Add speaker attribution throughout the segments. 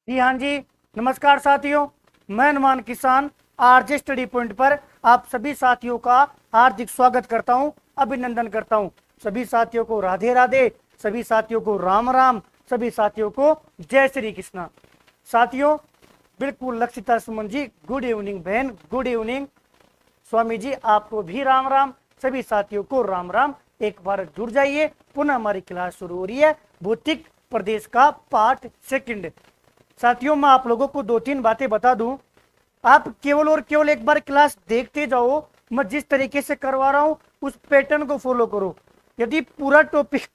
Speaker 1: जी हाँ जी। नमस्कार साथियों, मैं अनुमान किसान आरजे स्टडी पॉइंट पर आप सभी साथियों का हार्दिक स्वागत करता हूं, अभिनंदन करता हूं। सभी साथियों को राधे राधे, सभी साथियों को राम राम, सभी साथियों को जय श्री कृष्णा। साथियों, बिल्कुल लक्षिता सुमन जी, गुड इवनिंग बहन, गुड इवनिंग। स्वामी जी, आपको भी राम राम, सभी साथियों को राम राम। एक बार जुड़ जाइए, पुनः हमारी क्लास शुरू हो रही है, भौतिक प्रदेश का पार्ट सेकंड। साथियों, मैं आप लोगों को दो तीन बातें बता दूं, आप केवल और केवल एक बार क्लास देखते जाओ। मैं जिस तरीके से करवा रहा हूं उस पैटर्न को फॉलो करो। यदि पूरा टॉपिक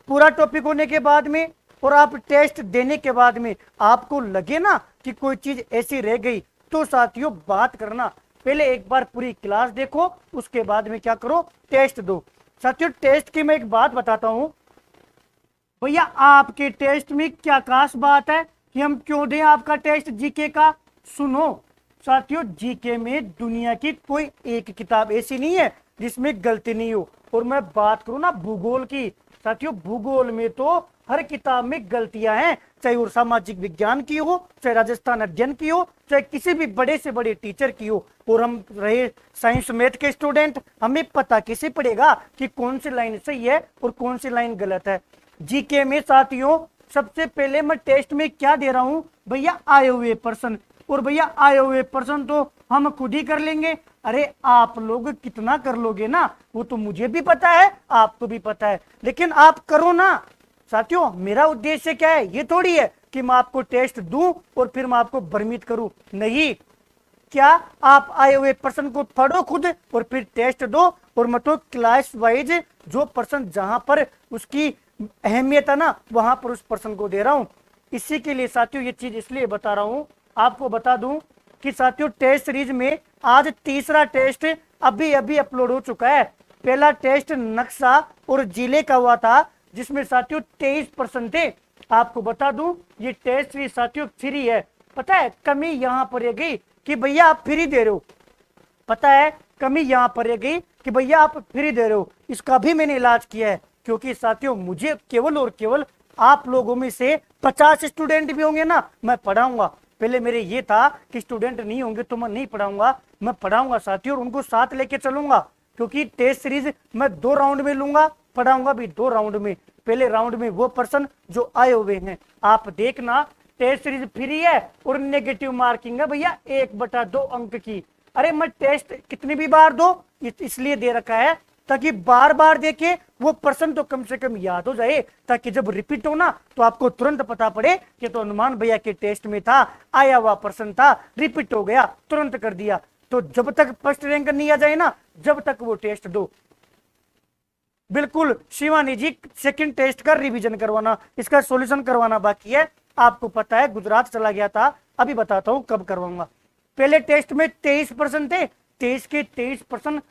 Speaker 1: पूरा टॉपिक होने के बाद में और आप टेस्ट देने के बाद में आपको लगे ना कि कोई चीज ऐसी रह गई, तो साथियों बात करना। पहले एक बार पूरी क्लास देखो, उसके बाद में क्या करो, टेस्ट दो। साथियों, टेस्ट की मैं एक बात बताता हूं। भैया, आपके टेस्ट में क्या खास बात है कि हम क्यों दें आपका टेस्ट जीके का? सुनो साथियों, जीके में दुनिया की कोई एक किताब ऐसी नहीं है जिसमें गलती नहीं हो। और मैं बात करूं ना भूगोल की, साथियों भूगोल में तो हर किताब में गलतियां हैं, चाहे वो सामाजिक विज्ञान की हो, चाहे राजस्थान अध्ययन की हो, चाहे किसी भी बड़े से बड़े टीचर की हो। और हम रहे साइंस मैथ के स्टूडेंट, हमें पता कैसे पड़ेगा कि कौन सी लाइन सही है और कौन सी लाइन गलत है। जीके में साथियों सबसे पहले मैं टेस्ट में क्या दे रहा हूं भैया, आए हुए पर्सन। और भैया आए हुए पर्सन तो हम खुद ही कर लेंगे। अरे आप लोग कितना कर लोगे ना, वो तो मुझे भी पता है, आपको भी पता है, लेकिन आप करो ना। साथियों, मेरा उद्देश्य क्या है, ये थोड़ी है कि मैं आपको टेस्ट दूं और फिर मैं आपको भ्रमित करूं। नहीं, क्या आप आए हुए पर्सन को पढ़ो खुद और फिर टेस्ट दो। और मैं तो क्लास वाइज जो पर्सन जहां पर उसकी अहमियत है ना, वहां पर उस पर्सन को दे रहा हूं। इसी के लिए साथियों ये चीज इसलिए बता रहा हूं, आपको बता दूं कि साथियों टेस्ट सीरीज में आज तीसरा टेस्ट अभी अभी अपलोड हो चुका है। पहला टेस्ट नक्शा और जिले का हुआ था, जिसमें साथियों 23% थे। आपको बता दूं ये टेस्ट सीरीज साथियों फ्री है। पता है कमी यहां पर रह गई कि भैया आप फ्री दे रहे हो। पता है कमी यहां पर रह गई कि भैया आप फ्री दे रहे हो। इसका भी मैंने इलाज किया है, क्योंकि साथियों मुझे केवल और केवल आप लोगों में से 50 स्टूडेंट भी होंगे ना, मैं पढ़ाऊंगा। पहले मेरे ये था कि स्टूडेंट नहीं होंगे तो मैं नहीं पढ़ाऊंगा, मैं पढ़ाऊंगा साथियों और उनको साथ लेके चलूंगा। क्योंकि टेस्ट सीरीज मैं 2 राउंड में लूंगा, पढ़ाऊंगा भी 2 राउंड में। पहले राउंड में वो पर्सन जो आए हुए हैं, आप देखना टेस्ट सीरीज फ्री है और नेगेटिव मार्किंग है भैया 1/2 अंक की। अरे मैं टेस्ट कितनी भी बार दो, इसलिए दे रखा है ताकि बार बार देखे वो पर्सन तो कम से कम याद हो जाए, ताकि जब रिपीट हो ना तो आपको तुरंत पता पड़े कि तो अनुमान भैया के टेस्ट में था, आया हुआ पर्सन था, रिपीट हो गया, तुरंत कर दिया। तो जब तक फर्स्ट रैंक नहीं आ जाए ना, जब तक वो टेस्ट दो। बिल्कुल शिवानी जी, सेकंड टेस्ट का रिवीजन करवाना, इसका सॉल्यूशन करवाना बाकी है। आपको पता है गुजरात चला गया था, अभी बताता हूं कब करवाऊंगा। पहले टेस्ट में 23% थे, 23 के 23%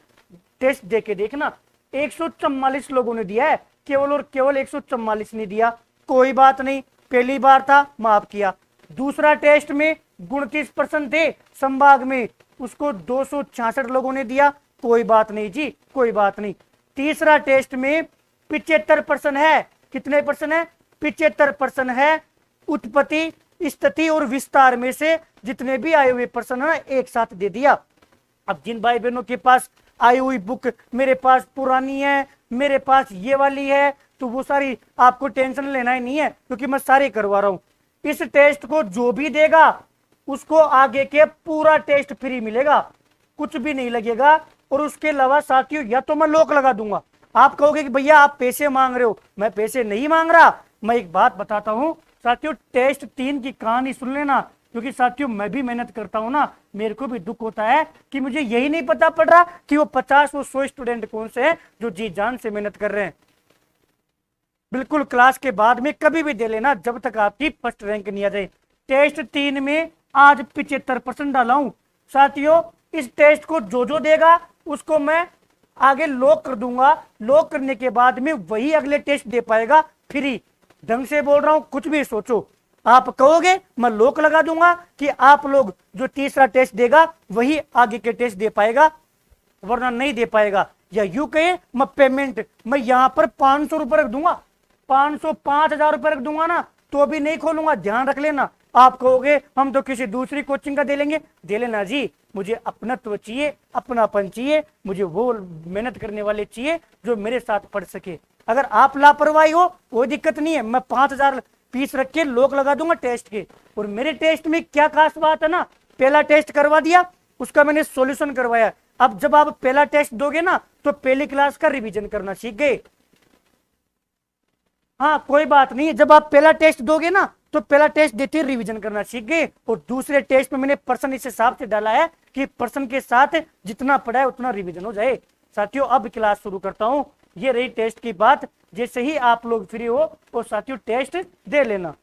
Speaker 1: टेस्ट देके देखना। 144 लोगों ने दिया है, केवल और केवल 144 ने दिया। कोई बात नहीं, पहली बार था, माफ किया। दूसरा टेस्ट में 29% थे संभाग में, उसको 266 लोगों ने दिया। कोई बात नहीं जी, कोई बात नहीं। तीसरा टेस्ट में 75% है। कितने परसेंट है? 75% है। उत्पत्ति, स्थिति और विस्तार में से जितने भी आए हुए पर्सन है एक साथ दे दिया। अब जिन भाई बहनों के पास आई हुई बुक मेरे पास पुरानी है, मेरे पास ये वाली है, तो वो सारी आपको टेंशन लेना ही नहीं है, क्योंकि मैं सारे करवा रहा हूं। इस टेस्ट को जो भी देगा उसको आगे के पूरा टेस्ट फ्री मिलेगा, कुछ भी नहीं लगेगा। और उसके अलावा साथियों या तो मैं लॉक लगा दूंगा। आप कहोगे कि भैया आप पैसे मांग रहे हो, मैं पैसे नहीं मांग रहा। मैं एक बात बताता हूं साथियों, टेस्ट 3 की कहानी सुन लेना, क्योंकि साथियों मैं भी मेहनत करता हूं ना, मेरे को भी दुख होता है कि मुझे यही नहीं पता पड़ रहा कि वो 50 वो 100 स्टूडेंट कौन से हैं जो जी जान से मेहनत कर रहे हैं। बिल्कुल क्लास के बाद में कभी भी दे लेना, जब तक आपकी फर्स्ट रैंक नहीं आ जाए। टेस्ट 3 में आज 75% डाला हूं साथियों। इस टेस्ट को जो जो देगा उसको मैं आगे लॉक कर दूंगा। लॉक करने के बाद में वही अगले टेस्ट दे पाएगा फ्री। ढंग से बोल रहा हूं, कुछ भी सोचो। आप कहोगे मैं लॉक लगा दूंगा कि आप लोग जो तीसरा टेस्ट देगा वही आगे के टेस्ट दे पाएगा, वरना नहीं दे पाएगा। या यूं कहे मैं पेमेंट मैं यहां पर 500 रुपए रख दूंगा, 500 5000 रुपए रख दूंगा ना, तो भी नहीं खोलूंगा, ध्यान रख लेना। आप कहोगे हम तो किसी दूसरी कोचिंग का दे लेंगे, दे लेना जी। मुझे अपनत्व चाहिए, अपनापन चाहिए, मुझे वो मेहनत करने वाले चाहिए जो मेरे साथ पढ़ सके। अगर आप लापरवाही हो कोई दिक्कत नहीं है, मैं 5,000 फीस रख के लोग लगा दूंगा टेस्ट के। और मेरे टेस्ट में क्या खास बात है ना, पहला टेस्ट करवा दिया, उसका मैंने सॉल्यूशन करवाया। अब जब आप पहला टेस्ट दोगे ना तो पहली क्लास का रिवीजन करना सीख गए। हाँ कोई बात नहीं, जब आप पहला टेस्ट दोगे ना तो पहला टेस्ट देते रिवीजन करना सीख गए। और दूसरे टेस्ट में मैंने पर्सन इस हिसाब से डाला है कि पर्सन के साथ जितना पढ़ा है उतना रिवीजन हो जाए। साथियों अब क्लास शुरू करता हूं। ये रही टेस्ट की बात। जैसे ही आप लोग फ्री हो और साथियों टेस्ट दे लेना।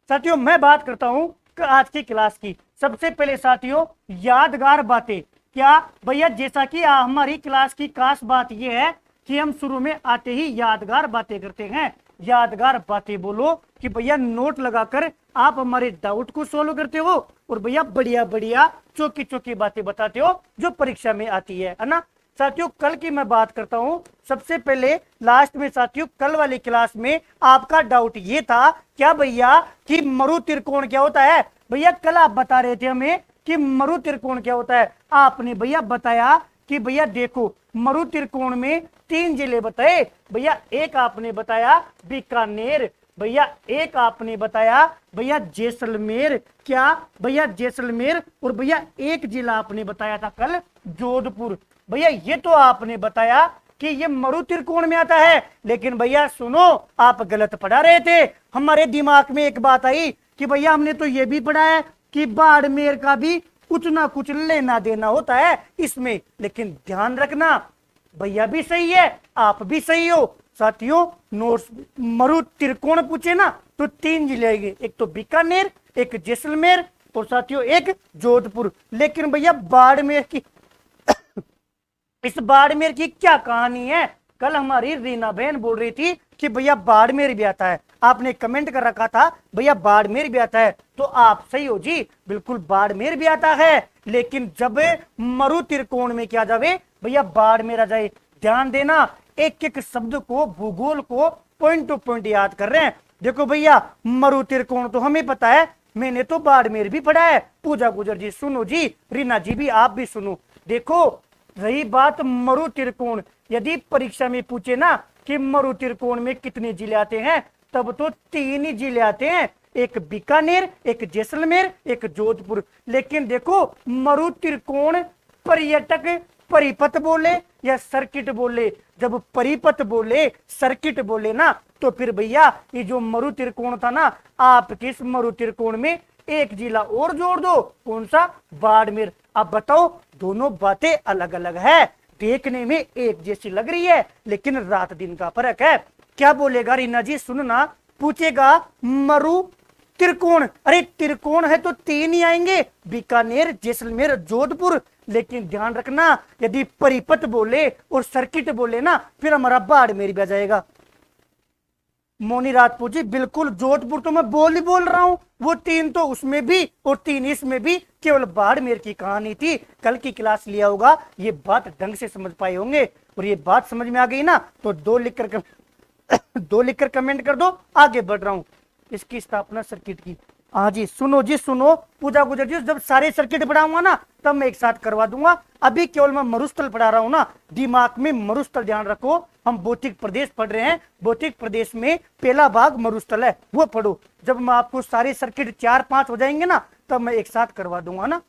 Speaker 1: साथियों मैं बात करता हूं आज की क्लास की। सबसे पहले साथियों यादगार बातें। क्या भैया, जैसा कि हमारी क्लास की खास बात यह है कि हम शुरू में आते ही यादगार बातें करते हैं। यादगार बातें बोलो कि भैया नोट लगाकर आप हमारे डाउट को सोल्व करते हो और भैया बढ़िया बढ़िया चौकी चौकी बातें बताते हो जो परीक्षा में आती है ना। साथियों कल की मैं बात करता हूं। सबसे पहले लास्ट में साथियों कल वाली क्लास में आपका डाउट ये था क्या भैया कि मरु त्रिकोण क्या होता है। भैया कल आप बता रहे थे हमें कि मरु त्रिकोण क्या होता है। आपने भैया बताया कि भैया देखो मरु त्रिकोण में 3 जिले बताए। भैया एक आपने बताया बीकानेर, भैया एक आपने बताया भैया जैसलमेर, क्या भैया जैसलमेर, और भैया एक जिला आपने बताया था कल जोधपुर। भैया ये तो आपने बताया कि ये मरु त्रिकोण में आता है, लेकिन भैया सुनो आप गलत पढ़ा रहे थे। हमारे दिमाग में एक बात आई कि भैया हमने तो ये भी पढ़ा है कि बाड़मेर का भी कुछ ना कुछ लेना देना होता है इसमें। लेकिन ध्यान रखना भैया भी सही है, आप भी सही हो। साथियों नोट्स मरु त्रिकोण पूछे ना तो 3 जिले आएंगे, एक तो बीकानेर, एक जैसलमेर और साथियों एक जोधपुर। लेकिन भैया बाड़मेर की इस बाड़मेर की क्या कहानी है। कल हमारी रीना बहन बोल रही थी कि भैया बाड़मेर भी आता है। आपने कमेंट कर रखा था भैया बाड़मेर भी आता है, तो आप सही हो जी, बिल्कुल बाड़मेर भी आता है। लेकिन जब मरु त्रिकोण में क्या जावे भैया बाड़मेर आ जाए। ध्यान देना एक एक शब्द को भूगोल को पॉइंट टू पॉइंट याद कर रहे हैं। देखो भैया मरु त्रिकोण तो हमें पता है, मैंने तो बाड़मेर भी पढ़ा है। पूजा गुजर जी सुनो जी, रीना जी भी आप भी सुनो। देखो रही बात मरु त्रिकोण, यदि परीक्षा में पूछे ना कि मरु त्रिकोण में कितने जिले आते हैं तब तो 3 ही जिले आते हैं, एक बीकानेर, एक जैसलमेर, एक जोधपुर। लेकिन देखो मरु त्रिकोण पर्यटक परिपथ बोले या सर्किट बोले, जब परिपथ बोले सर्किट बोले ना तो फिर भैया ये जो मरु त्रिकोण था ना आप किस मरु त्रिकोण में एक जिला और जोड़ दो, कौन सा बाड़मेर। अब बताओ दोनों बातें अलग अलग है, देखने में एक जैसी लग रही है लेकिन रात दिन का फर्क है। क्या बोलेगा रीना जी सुनना, पूछेगा मरु त्रिकोण, अरे त्रिकोण है तो 3 ही आएंगे बीकानेर जैसलमेर जोधपुर। लेकिन ध्यान रखना यदि परिपथ बोले और सर्किट बोले ना फिर हमारा बाड़मेर भी आ जाएगा। मोनी राजपूत जी बिल्कुल जोधपुर तो मैं बोल रहा हूं, वो 3 तो उसमें भी और 3 इसमें भी, केवल बाड़मेर की कहानी थी। कल की क्लास लिया होगा ये बात ढंग से समझ पाए होंगे। और ये बात समझ में आ गई ना तो 2 लिखकर कमेंट कर दो। आगे बढ़ रहा हूं इसकी स्थापना सर्किट की। हाँ जी सुनो पूजा गुजर जी, जब सारे सर्किट पढ़ाऊंगा ना तब मैं एक साथ करवा दूंगा। अभी केवल मैं मरुस्थल पढ़ा रहा हूं ना, दिमाग में मरुस्थल ध्यान रखो। हम भौतिक प्रदेश पढ़ रहे हैं, भौतिक प्रदेश में पहला भाग मरुस्थल है वो पढ़ो। जब मैं आपको सारे सर्किट 4-5 हो जाएंगे ना तब मैं एक साथ करवा दूंगा ना।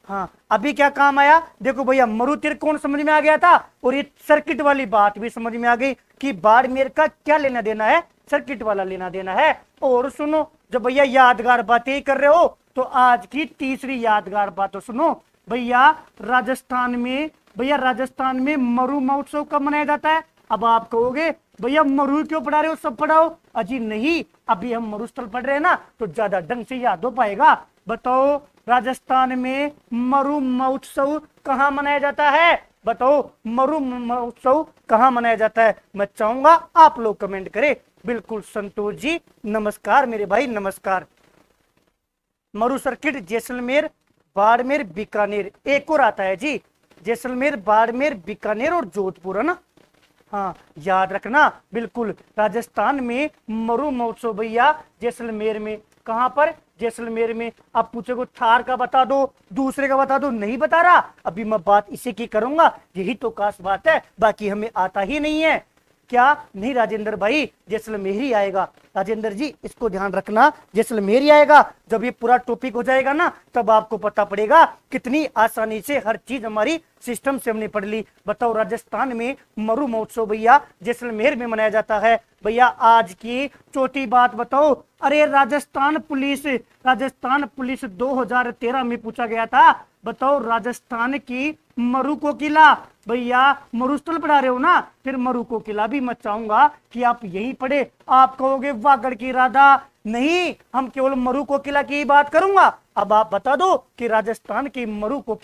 Speaker 1: हाँ अभी क्या काम आया, देखो भैया मरु त्रिकोण समझ में आ गया था और ये सर्किट वाली बात भी समझ में आ गई कि बाड़मेर का क्या लेना देना है, सर्किट वाला लेना देना है। और सुनो जब भैया यादगार बातें कर रहे हो तो आज की तीसरी यादगार बात सुनो। भैया राजस्थान में मरु महोत्सव कब मनाया जाता है। अब आप कहोगे भैया मरु क्यों पढ़ा रहे हो, सब पढ़ाओ। अजी नहीं, अभी हम मरुस्थल पढ़ रहे हैं ना तो ज्यादा ढंग से याद हो पाएगा। बताओ राजस्थान में मरु महोत्सव कहाँ मनाया जाता है, बताओ मरु महोत्सव कहाँ मनाया जाता है। मैं चाहूंगा आप लोग कमेंट करें। बिल्कुल संतोष जी नमस्कार मेरे भाई नमस्कार। मरु सर्किट जैसलमेर बाड़मेर बीकानेर, एक और आता है जी जैसलमेर बाड़मेर बीकानेर और जोधपुर है ना। हाँ याद रखना, बिल्कुल राजस्थान में मरु महोत्सव भैया जैसलमेर में। कहां पर? जैसलमेर में। आप पूछोगे थार का बता दो, दूसरे का बता दो, नहीं बता रहा। अभी मैं बात इसी की करूंगा, यही तो खास बात है, बाकी हमें आता ही नहीं है। क्या नहीं राजेंद्र भाई, जैसलमेर ही आएगा। राजेंद्र जी इसको ध्यान रखना, जैसलमेर ही आएगा। जब ये पूरा टॉपिक हो जाएगा ना, तब आपको पता पड़ेगा कितनी आसानी से हर चीज हमारी सिस्टम से हमने पढ़ ली। बताओ राजस्थान में मरु महोत्सव भैया जैसलमेर में मनाया जाता है। भैया आज की चौथी बात बताओ। अरे राजस्थान पुलिस 2013 में पूछा गया था। बताओ राजस्थान की मरु को किला, भैया मरुस्थल पढ़ा रहे हो ना, फिर मरु को किला भी मैं चाहूंगा कि आप यही पढ़े। आप कहोगे वागड़ की राधा, नहीं हम केवल मरु को किला की बात करूंगा। अब आप बता दो कि राजस्थान की मरु को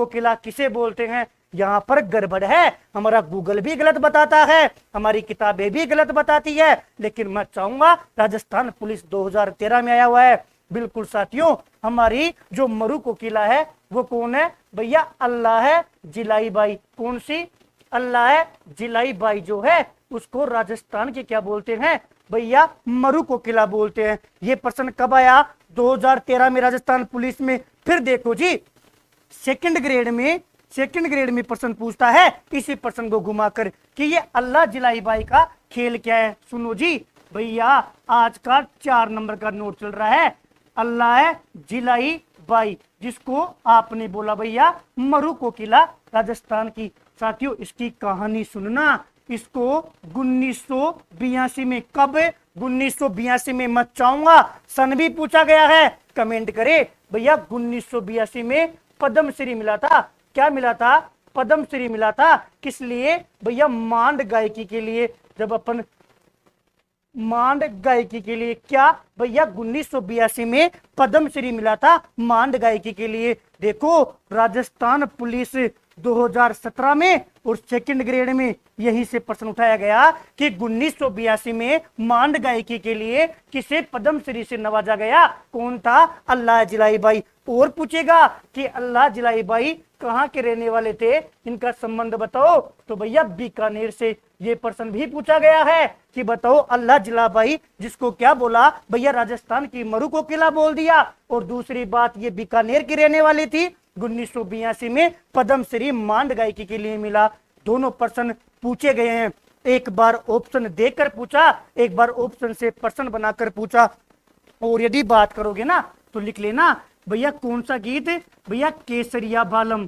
Speaker 1: किला किसे बोलते हैं। यहाँ पर गड़बड़ है, हमारा गूगल भी गलत बताता है, हमारी किताबें भी गलत बताती है, लेकिन मैं चाहूंगा राजस्थान पुलिस 2013 में आया हुआ है। बिल्कुल साथियों, हमारी जो मरु को किला है वो कौन है भैया? अल्लाह है जिलाई बाई। कौन सी? अल्लाह है जिलाई बाई जो है उसको राजस्थान के क्या बोलते हैं भैया? मरु को किला बोलते हैं। ये प्रश्न कब आया? 2013 में राजस्थान पुलिस में। फिर देखो जी सेकंड ग्रेड में प्रश्न पूछता है इसी प्रश्न को घुमाकर कि ये अल्लाह जिलाई बाई का खेल क्या है। सुनो जी भैया, आज का 4 नंबर का नोट चल रहा है। अल्लाह है जिलाई बाई, जिसको आपने बोला भैया मरु को किला राजस्थान की। साथियों इसकी कहानी सुनना। इसको 1982 में, कब? 1982 में मैं चाहूंगा सन भी पूछा गया है, कमेंट करे भैया। 1982 में पद्मश्री मिला था। क्या मिला था? पद्मश्री मिला था। किस लिए भैया? मांड गायकी के लिए। जब अपन मांड गायकी के लिए, क्या भैया 1982 में पद्मश्री मिला था मांड गायकी के लिए। देखो राजस्थान पुलिस 2017 में और सेकंड ग्रेड में यही से प्रश्न उठाया गया कि 1982 में मांड गायकी के लिए किसे पद्मश्री से नवाजा गया। कौन था? अल्लाह जिलाई बाई। और पूछेगा कि अल्लाह जिलाई बाई कहाँ के रहने वाले थे, इनका संबंध बताओ, तो भैया बीकानेर से। ये प्रश्न भी पूछा गया है कि बताओ अल्लाह जिला बाई जिसको क्या बोला भैया? राजस्थान की मरु को किला बोल दिया। और दूसरी बात, ये बीकानेर की रहने वाली थी। 1982 में पद्मश्री मांड गायकी के लिए मिला। दोनों प्रश्न पूछे गए हैं, एक बार ऑप्शन देकर पूछा, एक बार ऑप्शन से प्रश्न बनाकर पूछा। और यदि बात करोगे ना तो लिख लेना भैया कौन सा गीत? भैया केसरिया बालम।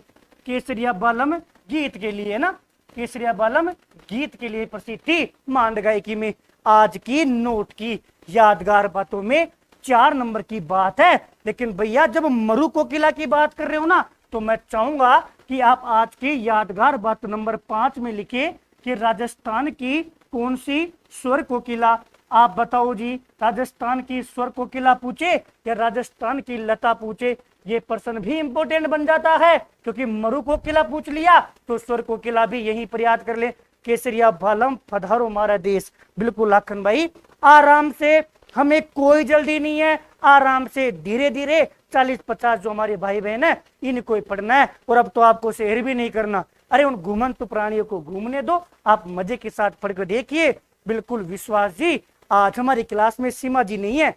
Speaker 1: केसरिया बालम गीत के लिए ना, केसरिया बालम गीत के लिए प्रसिद्ध थी मांड गायकी में। आज की नोट की यादगार बातों में 4 नंबर की बात है, लेकिन भैया जब मरु को किला की बात कर रहे हो ना, तो मैं चाहूंगा कि आप आज की यादगार बात नंबर 5 में लिखे कि राजस्थान की कौन सी स्वर को किला। आप बताओ जी, राजस्थान की स्वर को किला पूछे या राजस्थान की लता पूछे, ये प्रश्न भी इंपॉर्टेंट बन जाता है, क्योंकि मरु को किला पूछ लिया तो स्वर को किला भी यहीं पर याद कर ले। केसरिया बालम पधारो हमारा देश। बिल्कुल लाखन भाई, आराम से, हमें कोई जल्दी नहीं है, आराम से धीरे धीरे 40-50 जो हमारे भाई बहन है इनको ही पढ़ना है। और अब तो आपको शेर भी नहीं करना, अरे उन घूमंत प्राणियों को घूमने दो, आप मजे के साथ पढ़ कर देखिए। बिल्कुल विश्वास जी, आज हमारी क्लास में सीमा जी नहीं है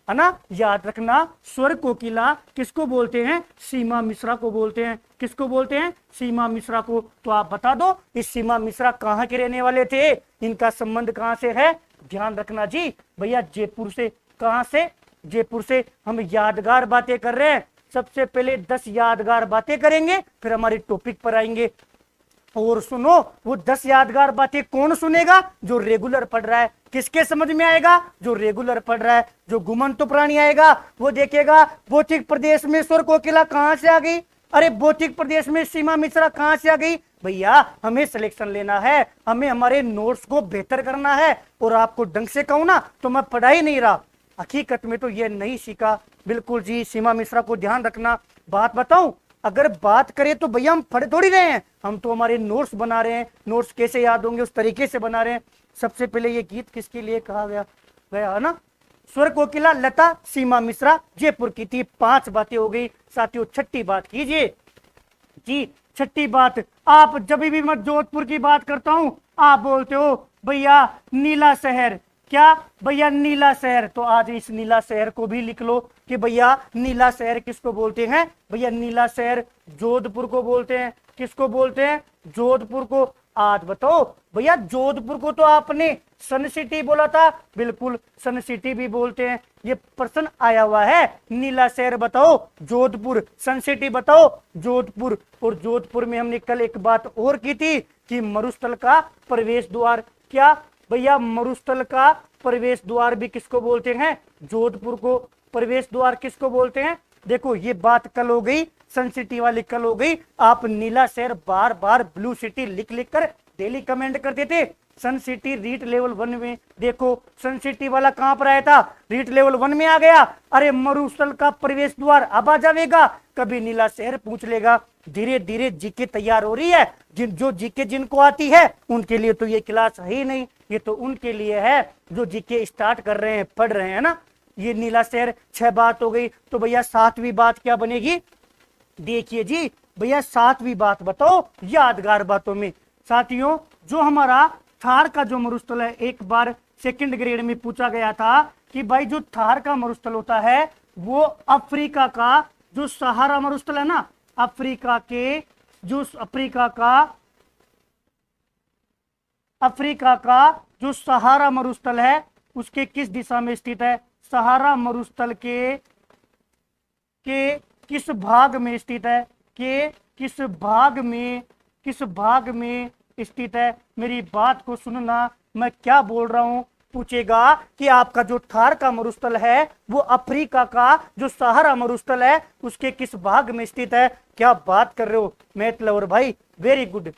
Speaker 1: ना। याद रखना, स्वर को किला किसको बोलते हैं? सीमा मिश्रा को बोलते हैं। किसको बोलते हैं? सीमा मिश्रा को। तो आप बता दो इस सीमा मिश्रा कहाँ के रहने वाले थे, इनका संबंध कहाँ से है? ध्यान रखना जी भैया, जयपुर से। कहाँ से? जयपुर से। हम यादगार बातें कर रहे हैं, सबसे पहले 10 यादगार बातें करेंगे, फिर हमारे टॉपिक पर आएंगे। और सुनो, वो 10 यादगार बातें कौन सुनेगा? जो रेगुलर पढ़ रहा है। किसके समझ में आएगा? जो रेगुलर पढ़ रहा है। जो घुमंत प्राणी आएगा वो देखेगा भौतिक प्रदेश में स्वर को किला कहां से आ गई, अरे भौतिक प्रदेश में सीमा मिश्रा कहां से आ गई। भैया हमें सिलेक्शन लेना है, हमें हमारे नोट्स को बेहतर करना है। और आपको ढंग से कहूं ना तो मैं पढ़ा ही नहीं रहा, हकीकत में तो ये नहीं सीखा। बिल्कुल जी, सीमा मिश्रा को ध्यान रखना। बात बताऊं, अगर बात करें तो भैया हम पढ़ थोड़ी रहे हैं, हम तो हमारे नोट्स बना रहे हैं। नोट्स कैसे याद होंगे उस तरीके से बना रहे हैं। सबसे पहले ये गीत किसके लिए कहा गया है ना? स्वर कोकिला लता सीमा मिश्रा जयपुर की थी। 5 बातें हो गई। साथियों 6ठी बात कीजिए जी, छठी बात, आप जब भी मैं जोधपुर की बात करता हूं आप बोलते हो भैया नीला शहर। क्या भैया नीला शहर? तो आज इस नीला शहर को भी लिख लो कि भैया नीला शहर किसको बोलते हैं? भैया नीला शहर जोधपुर को बोलते हैं। किसको बोलते हैं? जोधपुर को। आज बताओ भैया जोधपुर को तो आपने सन सिटी बोला था, बिल्कुल सन सिटी भी बोलते हैं। ये प्रश्न आया हुआ है, नीला शहर बताओ जोधपुर, सन सिटी बताओ जोधपुर। और जोधपुर में हमने कल एक बात और की थी कि मरुस्थल का प्रवेश द्वार। क्या भैया मरुस्थल का प्रवेश द्वार भी किसको बोलते हैं? जोधपुर को। प्रवेश द्वार किसको बोलते हैं? देखो ये बात कल हो गई, सन सिटी वाली कल हो गई। आप नीला शहर बार बार ब्लू सिटी लिख लिख कर डेली कमेंट करते थे। सन सिटी रीट लेवल 1 में देखो, सन सिटी वाला कहां पर आया था? रीट लेवल 1 में आ गया। अरे मरुस्थल का प्रवेश द्वार अब आ जाएगा, कभी नीला शहर पूछ लेगा। धीरे धीरे जीके तैयार हो रही है। जो जीके जिनको आती है उनके लिए तो ये क्लास है ही नहीं, ये तो उनके लिए है जो जीके स्टार्ट कर रहे हैं, पढ़ रहे हैं ना। ये नीला शहर 6 बात हो गई, तो भैया 7वीं बात क्या बनेगी? देखिए जी भैया 7वीं बात बताओ यादगार बातों में। साथियों जो हमारा थार का जो मरुस्थल है, एक बार सेकंड ग्रेड में पूछा गया था कि भाई जो थार का मरुस्थल होता है वो अफ्रीका का जो सहारा मरुस्थल है ना, अफ्रीका का जो सहारा मरुस्थल है उसके किस दिशा में स्थित है? सहारा मरुस्थल के किस भाग में स्थित है? किस भाग में स्थित है? मेरी बात को सुनना, मैं क्या बोल रहा हूं। पूछेगा कि आपका जो थार का मरुस्थल है वो अफ्रीका का जो सहारा मरुस्थल है उसके किस भाग में स्थित है? क्या बात कर रहे हो मैथ लवर भाई, वेरी गुड।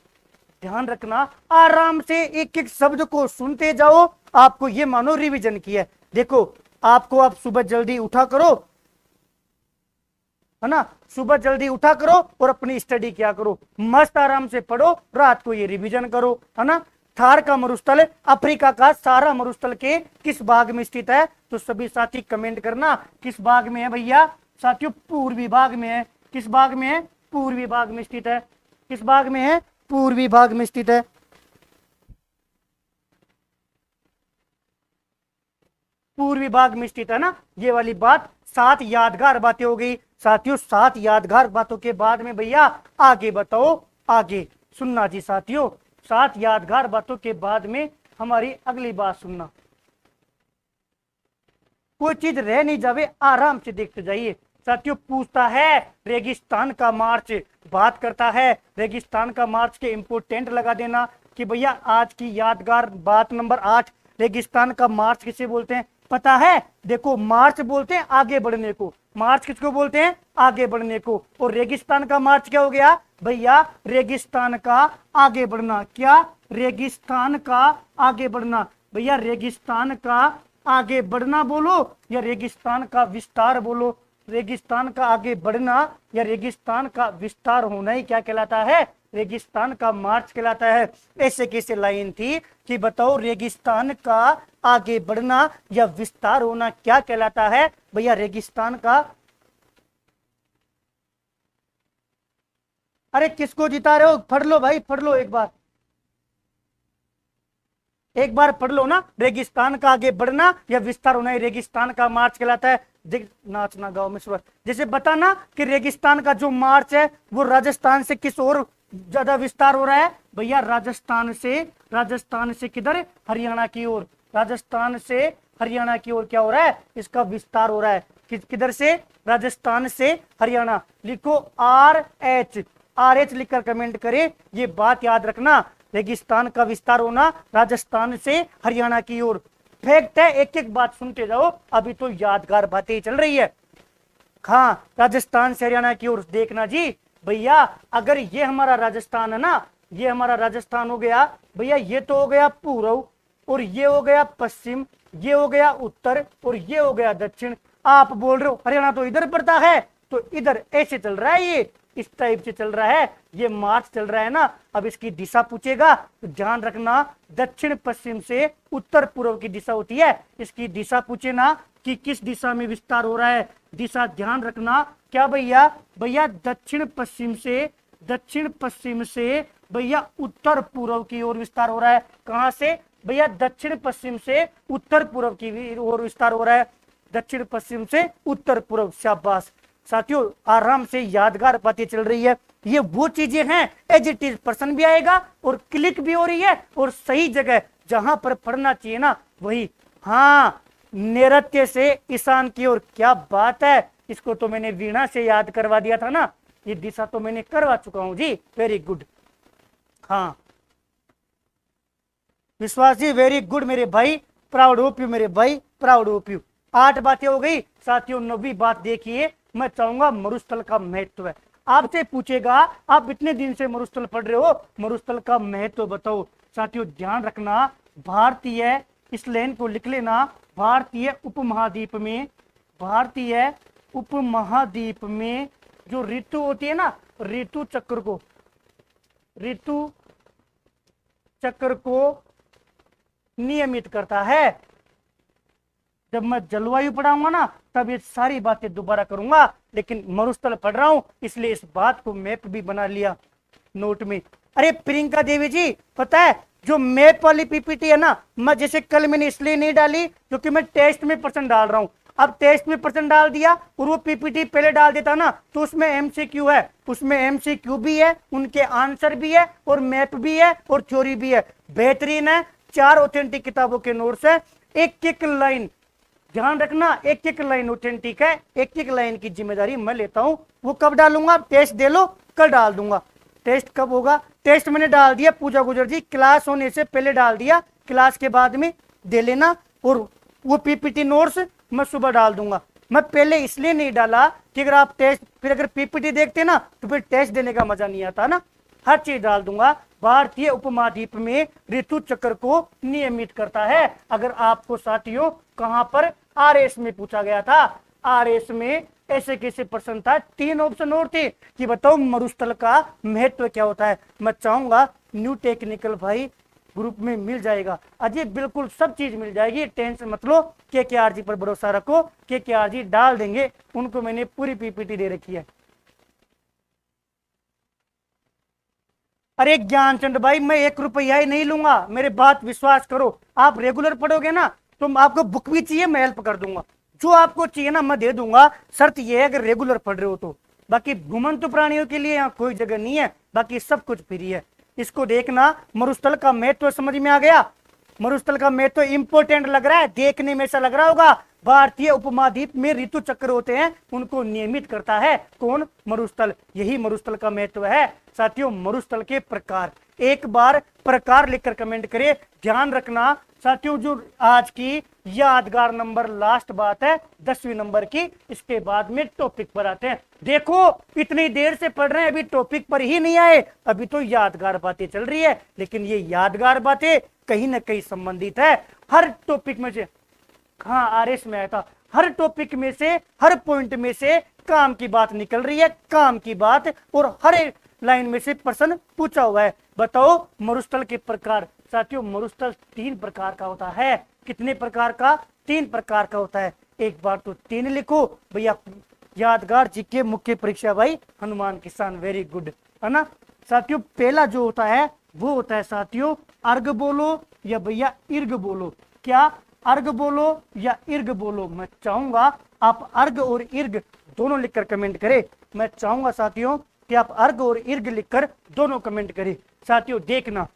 Speaker 1: ध्यान रखना, आराम से एक एक शब्द को सुनते जाओ, आपको ये मानो रिवीजन किया है। देखो आपको आप सुबह जल्दी उठा करो, है ना, सुबह जल्दी उठा करो और अपनी स्टडी किया करो, मस्त आराम से पढ़ो, रात को ये रिवीजन करो, है ना। थार का मरुस्थल अफ्रीका का सहारा मरुस्थल के किस भाग में स्थित है? तो सभी साथी कमेंट करना किस भाग में है भैया। साथियों पूर्वी भाग में है। किस भाग में है? पूर्वी भाग में स्थित है। किस भाग में है? पूर्वी भाग में स्थित है। पूर्वी भाग में स्थित है ना, ये वाली बात। 7 यादगार बातें हो गई साथियों। 7 यादगार बातों के बाद में भैया आगे बताओ, आगे सुनना जी साथियों। 7 यादगार बातों के बाद में हमारी अगली बात सुनना, कोई चीज रह नहीं जावे, आराम से देखते जाइए। साथियों पूछता है रेगिस्तान का मार्च, बात करता है रेगिस्तान का मार्च के इंपोर्टेंट लगा देना कि भैया आज की यादगार बात नंबर 8, रेगिस्तान का मार्च किसे बोलते हैं पता है? देखो मार्च बोलते हैं आगे बढ़ने को। मार्च किसको बोलते हैं? आगे बढ़ने को। और रेगिस्तान का मार्च क्या हो गया भैया? रेगिस्तान का आगे बढ़ना। क्या? रेगिस्तान का आगे बढ़ना। भैया रेगिस्तान का आगे बढ़ना बोलो या रेगिस्तान का विस्तार बोलो? रेगिस्तान का आगे बढ़ना या रेगिस्तान का विस्तार होना ही क्या कहलाता है? रेगिस्तान का मार्च कहलाता है। ऐसे कैसे लाइन थी कि बताओ रेगिस्तान का आगे बढ़ना या विस्तार होना क्या कहलाता है? भैया रेगिस्तान का। अरे किसको जिता रहे हो? पढ़ लो भाई, पढ़ लो एक बार पढ़ लो ना। रेगिस्तान का आगे बढ़ना या विस्तार होना ही रेगिस्तान का मार्च कहलाता है। नाचना गांव में सुबह जैसे बताना कि रेगिस्तान का जो मार्च है वो राजस्थान से किस ओर ज्यादा विस्तार हो रहा है? भैया राजस्थान से किधर? हरियाणा की ओर। राजस्थान से हरियाणा की ओर क्या हो रहा है? इसका विस्तार हो रहा है। किधर से? राजस्थान से हरियाणा। लिखो RH लिखकर कमेंट करे, ये बात याद रखना। रेगिस्तान का विस्तार होना राजस्थान से हरियाणा की ओर। फैक्ट है, एक एक बात सुनते जाओ, अभी तो यादगार बातें चल रही है। हाँ राजस्थान से हरियाणा की ओर देखना जी भैया। अगर ये हमारा राजस्थान है ना, ये हमारा राजस्थान हो गया भैया, ये तो हो गया पूर्व और ये हो गया पश्चिम, ये हो गया उत्तर और ये हो गया दक्षिण। आप बोल रहे हो हरियाणा तो इधर पड़ता है, तो इधर ऐसे चल रहा है, ये इस टाइप से चल रहा है, ये मार्च चल रहा है ना। अब इसकी दिशा पूछेगा तो ध्यान रखना, दक्षिण पश्चिम से उत्तर पूर्व की दिशा होती है। इसकी दिशा पूछे ना कि किस दिशा में विस्तार हो रहा है, दिशा ध्यान रखना। क्या भैया? भैया दक्षिण पश्चिम से दक्षिण पश्चिम से भैया उत्तर पूर्व की ओर विस्तार हो रहा है। कहां से भैया? दक्षिण पश्चिम से उत्तर पूर्व की ओर विस्तार हो रहा है। दक्षिण पश्चिम से उत्तर पूर्व। शाबाश साथियों, आराम से यादगार बातें चल रही है। ये वो चीजें हैं, एज इट इज पर्सन भी आएगा और क्लिक भी हो रही है और सही जगह जहां पर पढ़ना चाहिए ना वही। हाँ, नैऋत्य से ईशान की ओर, क्या बात है। इसको तो मैंने वीणा से याद करवा दिया था ना, ये दिशा तो मैंने करवा चुका हूं जी। Very good. हाँ विश्वास जी, वेरी गुड मेरे भाई, प्राउड ऑफ यू मेरे भाई, प्राउड ऑफ यू। 8 बातें हो गई साथियों। 9वीं बात देखिए, मैं चाहूंगा मरुस्थल का महत्व है। आपसे पूछेगा आप इतने दिन से मरुस्थल पढ़ रहे हो, मरुस्थल का महत्व बताओ। साथियों ध्यान रखना, भारतीय, इस लाइन को लिख लेना, भारतीय उपमहाद्वीप में, भारतीय उपमहाद्वीप में जो ऋतु होती है ना, ऋतु चक्र को, ऋतु चक्र को नियमित करता है। जब मैं जलवायु पढ़ाऊंगा ना तब ये सारी बातें दोबारा करूंगा, लेकिन मरुस्थल पढ़ रहा हूं इसलिए इस बात को मैप भी बना लिया नोट में। अरे प्रियंका देवी जी, पता है जो मैप वाली पीपीटी है ना, मैं जैसे कल मैंने इसलिए नहीं डाली क्योंकि मैं टेस्ट में पर्सन डाल रहा हूं। अब टेस्ट में पर्सन डाल दिया और वो पीपीटी पहले डाल देता ना तो उसमें एमसीक्यू है, उसमें एमसीक्यू भी है, उनके आंसर भी है और मैप भी है और थ्योरी भी है। बेहतरीन है। 4 ऑथेंटिक किताबों के नोट्स है। एक एक लाइन ध्यान रखना, एक एक लाइन ऑथेंटिक है, एक एक लाइन की जिम्मेदारी मैं लेता हूं। वो कब डालूंगा? टेस्ट दे लो, कल डाल दूंगा। टेस्ट कब होगा? टेस्ट मैंने डाल दिया पूजा गुजर जी, क्लास होने से पहले डाल दिया, क्लास के बाद में दे लेना। और वो पीपीटी नोट्स मैं सुबह डाल दूंगा। मैं पहले इसलिए नहीं डाला कि अगर आप टेस्ट, फिर अगर पीपीटी देखते ना तो फिर टेस्ट देने का मजा नहीं आता ना। हर चीज डाल दूंगा। भारतीय उपमहाद्वीप में ऋतु चक्र को नियमित करता है। अगर आपको साथियों कहां पर आरएस में पूछा गया था, आरएस में ऐसे कैसे प्रश्न था, 3 ऑप्शन और थे कि बताओ मरुस्थल का महत्व क्या होता है। मैं चाहूंगा न्यू टेक्निकल भाई ग्रुप में मिल जाएगा अजय, बिल्कुल सब चीज मिल जाएगी, टेंशन मत लो। के जी पर भरोसा रखो, के जी डाल देंगे, उनको मैंने पूरी पीपीटी दे रखी है। अरे ज्ञानचंद भाई, मैं 1 रुपया ही नहीं लूंगा, मेरे बात विश्वास करो। आप रेगुलर पढ़ोगे ना तो आपको बुक भी चाहिए, मैं हेल्प कर दूंगा। जो आपको चाहिए ना मैं दे दूंगा, शर्त यह है अगर रेगुलर पढ़ रहे हो तो। बाकी घुमंतु प्राणियों के लिए यहाँ कोई जगह नहीं है, बाकी सब कुछ फ्री है। इसको देखना। मरुस्थल का महत्व समझ में आ गया? मरुस्थल का महत्व इंपोर्टेंट लग रहा है, देखने में ऐसा लग रहा होगा। भारतीय उपमहाद्वीप में ऋतु चक्र होते हैं, उनको नियमित करता है कौन? मरुस्थल। यही मरुस्थल का महत्व है साथियों। मरुस्थल के प्रकार, एक बार प्रकार लिखकर कमेंट करें। ध्यान रखना साथियों, जो आज की यादगार नंबर लास्ट बात है 10वीं नंबर की, इसके बाद में टॉपिक पर आते हैं। देखो इतनी देर से पढ़ रहे हैं, अभी टॉपिक पर ही नहीं आए, अभी तो यादगार बातें चल रही है। लेकिन ये यादगार बातें कहीं ना कहीं संबंधित है हर टॉपिक में से। हाँ आरएस में आया था, हर टॉपिक में से, हर पॉइंट में से काम की बात निकल रही है, काम की बात, और हर लाइन में से प्रश्न पूछा हुआ है। बताओ मरुस्थल के प्रकार। साथियों मरुस्थल 3 प्रकार का होता है। कितने प्रकार का? 3 प्रकार का होता है। एक बार तो 3 लिखो भैया। यादगार जीके मुख्य परीक्षा भाई हनुमान किसान, वेरी गुड है ना साथियों। पहला जो होता है वो होता है साथियों अर्घ बोलो या भैया इर्ग बोलो। क्या? अर्घ बोलो या इर्ग बोलो। मैं चाहूंगा आप अर्घ और इर्ग दोनों लिखकर कमेंट करें। मैं चाहूंगा साथियों कि आप अर्घ और इर्ग लिखकर दोनों कमेंट करें। साथियों देखना,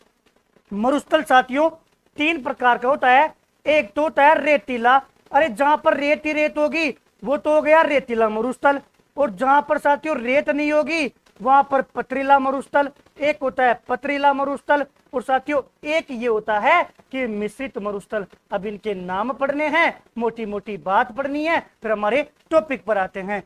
Speaker 1: मरुस्थल साथियों 3 प्रकार का होता है। एक तो होता है रेतीला, अरे जहां पर रेत ही रेत होगी वो तो हो गया रेतीला मरुस्थल, और जहां पर साथियों रेत नहीं होगी वहां पर पथरीला मरुस्थल। एक होता है पथरीला मरुस्थल, और साथियों एक ये होता है कि मिश्रित मरुस्थल। अब इनके नाम पढ़ने हैं, मोटी मोटी बात पढ़नी है, फिर हमारे टॉपिक पर आते हैं।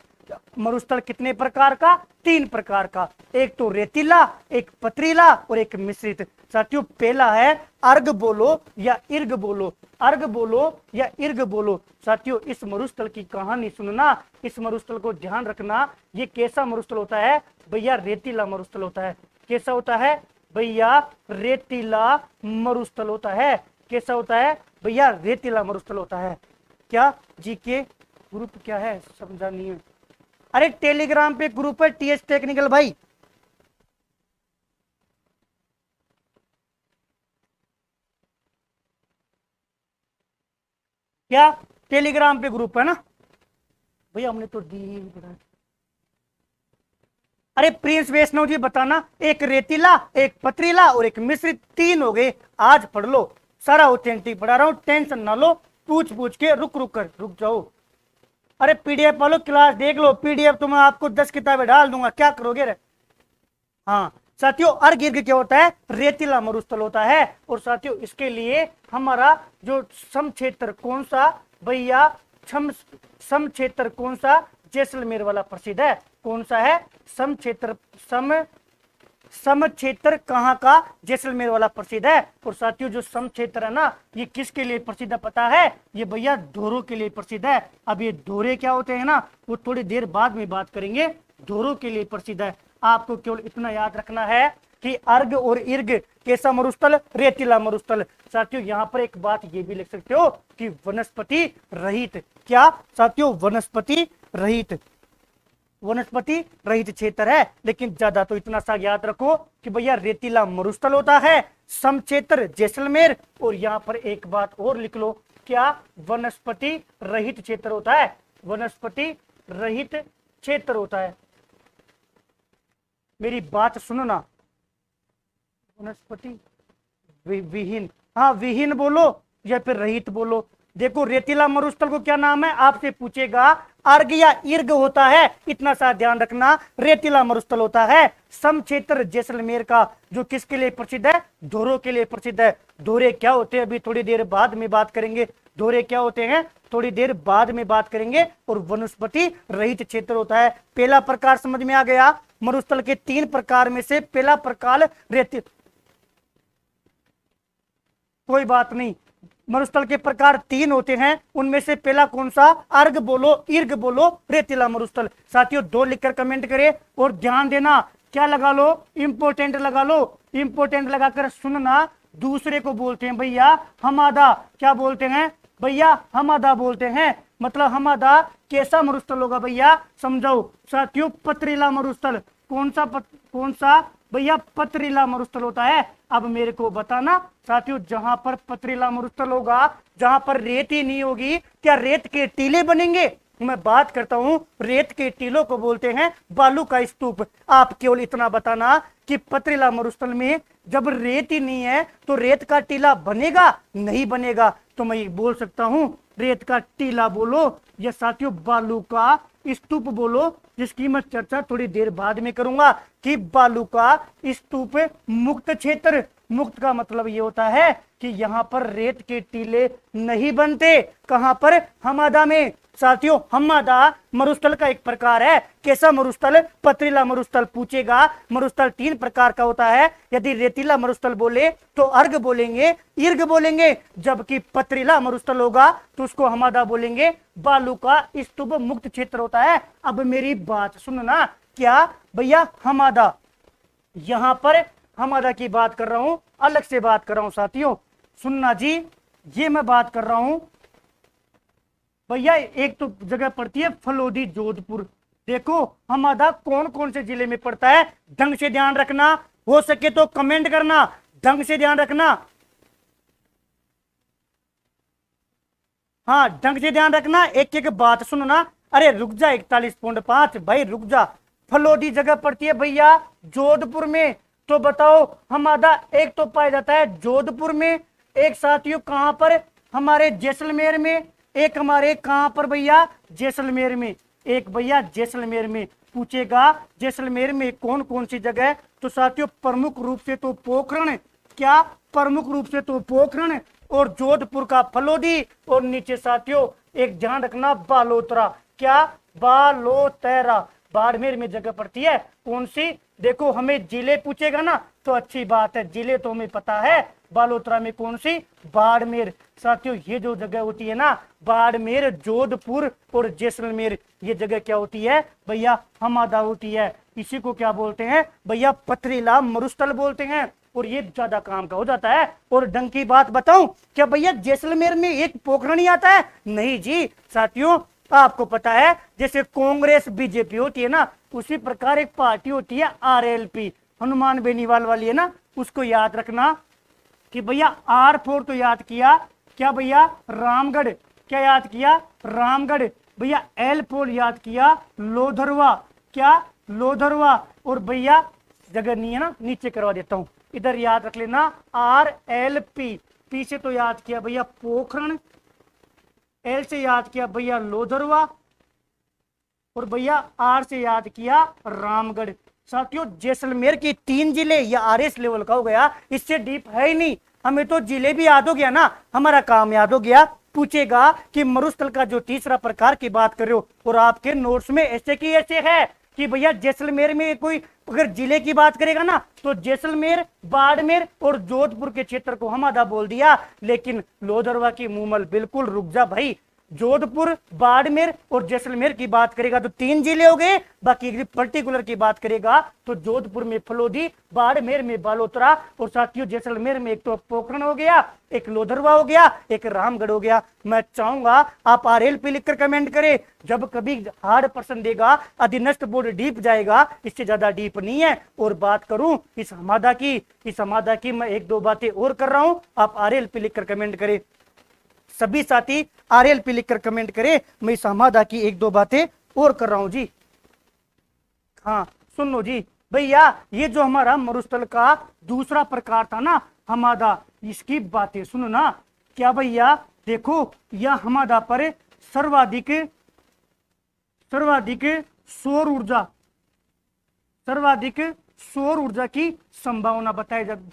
Speaker 1: मरुस्थल कितने प्रकार का? 3 प्रकार का। एक तो रेतीला, एक पथरीला और एक मिश्रित। साथियों पहला है अर्घ बोलो या इर्ग बोलो। अर्घ बोलो या इर्ग बोलो। साथियों इस मरुस्थल की कहानी सुनना, इस मरुस्थल को ध्यान रखना। ये कैसा मरुस्थल होता है भैया? रेतीला मरुस्थल होता है। कैसा होता है भैया? रेतीला मरुस्थल होता है। कैसा होता है भैया? रेतीला मरुस्थल होता है। क्या जीके ग्रुप क्या है समझा नहीं है? अरे टेलीग्राम पे ग्रुप है टीएच टेक्निकल भाई, क्या टेलीग्राम पे ग्रुप है ना भैया, हमने तो दी ही पढ़ा। अरे प्रिंस वैष्णव जी बताना, एक रेतीला, एक पथरीला और एक मिश्रित, 3 हो गए। आज पढ़ लो, सारा ऑथेंटिक पढ़ा रहा हूं, टेंशन ना लो, पूछ पूछ के रुक रुक कर रुक जाओ। अरे पीडीएफ वालों क्लास देख लो, पीडीएफ तो मैं आपको 10 किताबें डाल दूंगा, क्या करोगे रे। हाँ साथियों, अर्घ ईर्घ क्या होता है, रेतीला मरुस्थल होता है। और साथियों इसके लिए हमारा जो सम क्षेत्र कौन सा भैया, सम क्षेत्र कौन सा, जैसलमेर वाला प्रसिद्ध है। कौन सा है, सम क्षेत्र, सम क्षेत्र कहाँ का, जैसलमेर वाला प्रसिद्ध है। और साथियों जो सम क्षेत्र है ना, ये किसके लिए प्रसिद्ध है पता है, ये भैया धोरों के लिए प्रसिद्ध है। अब ये धोरे क्या होते हैं ना, वो थोड़ी देर बाद में बात करेंगे। धोरों के लिए प्रसिद्ध है। आपको केवल इतना याद रखना है कि अर्घ और ईर्घ कैसा मरुस्थल, रेतीला मरुस्थल। साथियों यहाँ पर एक बात ये भी लिख सकते हो कि वनस्पति रहित, क्या साथियों, वनस्पति रहित, वनस्पति रहित क्षेत्र है। लेकिन ज्यादा तो इतना सा याद रखो कि भैया रेतीला मरुस्थल होता है, सम क्षेत्र जैसलमेर। और यहाँ पर एक बात और लिख लो, क्या वनस्पति रहित क्षेत्र होता है, वनस्पति रहित क्षेत्र होता है। मेरी बात सुनना, वनस्पति विहीन, हाँ विहीन बोलो या फिर रहित बोलो। देखो रेतीला मरुस्थल को क्या नाम है, आपसे पूछेगा अर्घ या ईर्घ होता है, इतना सा ध्यान रखना, रेतीला मरुस्थल होता है। सम क्षेत्र जैसलमेर का जो किसके लिए प्रसिद्ध है, धोरों के लिए प्रसिद्ध है। धोरे क्या होते हैं अभी थोड़ी देर बाद में बात करेंगे, धोरे क्या होते हैं थोड़ी देर बाद में बात करेंगे। और वनस्पति रहित क्षेत्र होता है। पहला प्रकार समझ में आ गया, मरुस्थल के 3 प्रकार में से पहला प्रकार रेती, कोई बात नहीं, मरुस्थल के प्रकार 3 होते हैं, उनमें से पहला कौन सा, अर्घ बोलो, ईर्घ बोलो, रेतीला मरुस्थल। साथियों 2 लिखकर कमेंट करें और ध्यान देना, क्या लगा लो, इंपोर्टेंट लगा लो, इंपोर्टेंट लगाकर सुनना। दूसरे को बोलते हैं भैया हमादा, क्या बोलते हैं भैया, हमादा बोलते हैं। मतलब हमादा कैसा मरुस्थल होगा भैया, समझाओ साथियों, पथरीला मरुस्थल। कौन सा भैया, पथरीला मरुस्थल होता है। अब मेरे को बताना साथियों, जहां पर पथरीला मरुस्थल होगा, जहां पर रेत ही नहीं होगी, क्या रेत के टीले बनेंगे। मैं बात करता हूं, रेत के टीलों को बोलते हैं बालू का स्तूप। आप केवल इतना बताना कि पथरीला मरुस्थल में जब रेत ही नहीं है तो रेत का टीला बनेगा, नहीं बनेगा। तो मैं बोल सकता हूं रेत का टीला बोलो या साथियों बालू का स्तूप बोलो, जिसकी मैं चर्चा थोड़ी देर बाद में करूंगा कि बालू का स्तूप मुक्त क्षेत्र। मुक्त का मतलब ये होता है कि यहाँ पर रेत के टीले नहीं बनते। कहां पर, हमादा में। साथियों हमादा मरुस्थल का एक प्रकार है। कैसा मरुस्थल, पथरीला मरुस्थल। पूछेगा मरुस्थल 3 प्रकार का होता है। यदि रेतीला मरुस्थल बोले तो अर्घ बोलेंगे, ईर्घ बोलेंगे, जबकि पथरीला मरुस्थल होगा तो उसको हमादा बोलेंगे, बालू का स्तूप मुक्त क्षेत्र होता है। अब मेरी बात सुनना, क्या भैया हमादा, यहां पर हमादा की बात कर रहा हूं, अलग से बात कर रहा हूं साथियों, सुनना जी। ये मैं बात कर रहा हूं भैया, एक तो जगह पड़ती है फलोदी जोधपुर। देखो हमादा कौन कौन से जिले में पड़ता है, ढंग से ध्यान रखना, हो सके तो कमेंट करना, ढंग से ध्यान रखना। हाँ ढंग से ध्यान रखना, एक एक बात सुनना। अरे रुक जा, 41.5 भाई रुक जा। फलोदी जगह पड़ती है भैया जोधपुर में। तो बताओ हमादा एक तो पाया जाता है जोधपुर में, एक साथियों कहां पर, हमारे जैसलमेर में, एक हमारे कहां पर भैया, जैसलमेर में, एक भैया जैसलमेर में। पूछेगा जैसलमेर में कौन कौन सी जगह, तो साथियों प्रमुख रूप से तो पोखरण, क्या प्रमुख रूप से तो पोखरण, और जोधपुर का फलोदी, और नीचे साथियों एक ध्यान रखना बालोतरा, क्या बालोतरा, बाड़मेर में जगह पड़ती है। कौन सी, देखो हमें जिले पूछेगा ना तो अच्छी बात है, जिले तो हमें पता है। बालोतरा में कौन सी, बाड़मेर। साथियों ये जो जगह होती है ना, बाड़मेर, जोधपुर और जैसलमेर, ये जगह क्या होती है भैया, हमादा होती है। इसी को क्या बोलते हैं भैया, पथरीला मरुस्थल बोलते हैं। और ये ज्यादा काम का हो जाता है। और ढंग की बात बताऊं, क्या भैया जैसलमेर में एक पोखरण ही आता है, नहीं जी साथियों। आपको पता है जैसे कांग्रेस बीजेपी होती है ना, उसी प्रकार एक पार्टी होती है आरएलपी, हनुमान बेनीवाल वाली है ना, उसको याद रखना कि भैया R4 तो याद किया, क्या भैया रामगढ़, क्या याद किया, रामगढ़। भैया एल पोल याद किया, लोधरवा, क्या, लोधरवा। और भैया जगह नहीं है ना, नीचे करवा देता हूं, इधर याद रख लेना RLP। पी से तो याद किया भैया पोखरण, एल से याद किया भैया लोधरवा, और भैया आर से याद किया रामगढ़। साथियों जैसलमेर के 3 जिले या RS लेवल का हो गया, इससे डीप है ही नहीं। हमें तो जिले भी याद हो गया ना, हमारा काम याद हो गया। पूछेगा कि मरुस्थल का जो तीसरा प्रकार की बात कर रहे हो, और आपके नोट्स में ऐसे की ऐसे है कि भैया जैसलमेर में कोई अगर जिले की बात करेगा ना तो जैसलमेर, बाड़मेर और जोधपुर के क्षेत्र को हम आधा बोल दिया, लेकिन लोधरवा की मूमल बिल्कुल रुक जा भाई। जोधपुर, बाड़मेर और जैसलमेर की बात करेगा तो 3 जिले हो गए। बाकी पर्टिकुलर की बात करेगा तो जोधपुर में फलोदी, बाड़मेर में बालोतरा, और साथियों जैसलमेर में एक तो पोखरण हो गया, एक लोधरवा हो गया, एक रामगढ़ हो गया। मैं चाहूंगा आप RLP लिखकर कमेंट करें। जब कभी हार्ड प्रश्न देगा, अधीनस्थ बोर्ड डीप जाएगा, इससे ज्यादा डीप नहीं है। और बात करूं इस हमादा की मैं 1-2 बातें और कर रहा हूं, आप RLP लिखकर कमेंट करें। सभी साथी RLP लिखकर कमेंट करें, मैं इस हमादा की 1-2 बातें और कर रहा हूं जी। हाँ सुन लो जी भैया, ये जो हमारा मरुस्थल का दूसरा प्रकार था ना हमादा, इसकी बातें सुनो ना। क्या भैया देखो, यह हमादा पर सर्वाधिक सौर ऊर्जा की संभावना बताई जाती,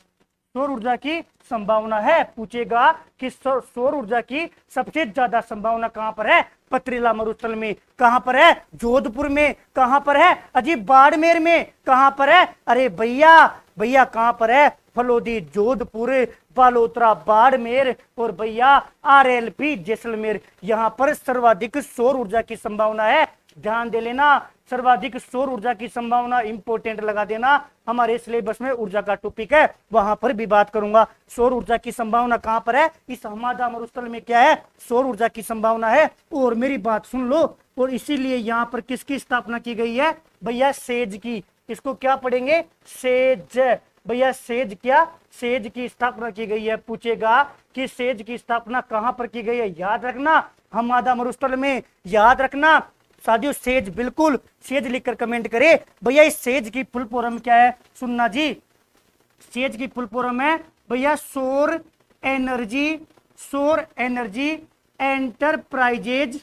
Speaker 1: सौर ऊर्जा की संभावना है। पूछेगा कि सौर ऊर्जा की सबसे ज्यादा संभावना कहां पर है, पथरीला मरुस्थल में। कहां पर है, जोधपुर में। कहां पर है, अजीब बाड़मेर में। कहां पर है, अरे भैया कहां पर है, फलोदी, जोधपुर, बालोतरा, बाड़मेर, और भैया RLP जैसलमेर। यहां पर सर्वाधिक सौर ऊर्जा की संभावना है। ध्यान दे लेना, सर्वाधिक सौर ऊर्जा की संभावना इंपोर्टेंट लगा देना, हमारे सिलेबस में ऊर्जा का टॉपिक है, वहां पर भी बात करूंगा। सौर ऊर्जा की संभावना कहां पर है, इस हमादा मरुस्थल में क्या है, सौर ऊर्जा की संभावना है। और मेरी बात सुन लो, और इसीलिए यहां पर किसकी स्थापना की गई है, भैया सेज की। इसको क्या पढ़ेंगे, सेज। भैया सेज, क्या, सेज की स्थापना की गई है। पूछेगा कि सेज की स्थापना कहां पर की गई है, याद रखना हमादा मरुस्थल में। याद रखना साथियों, सेज, बिल्कुल सेज लिखकर कमेंट करे। भैया इस सेज की फुल फॉर्म क्या है, सुनना जी। सेज की फुल फॉर्म है भैया सौर एनर्जी एंटरप्राइजेज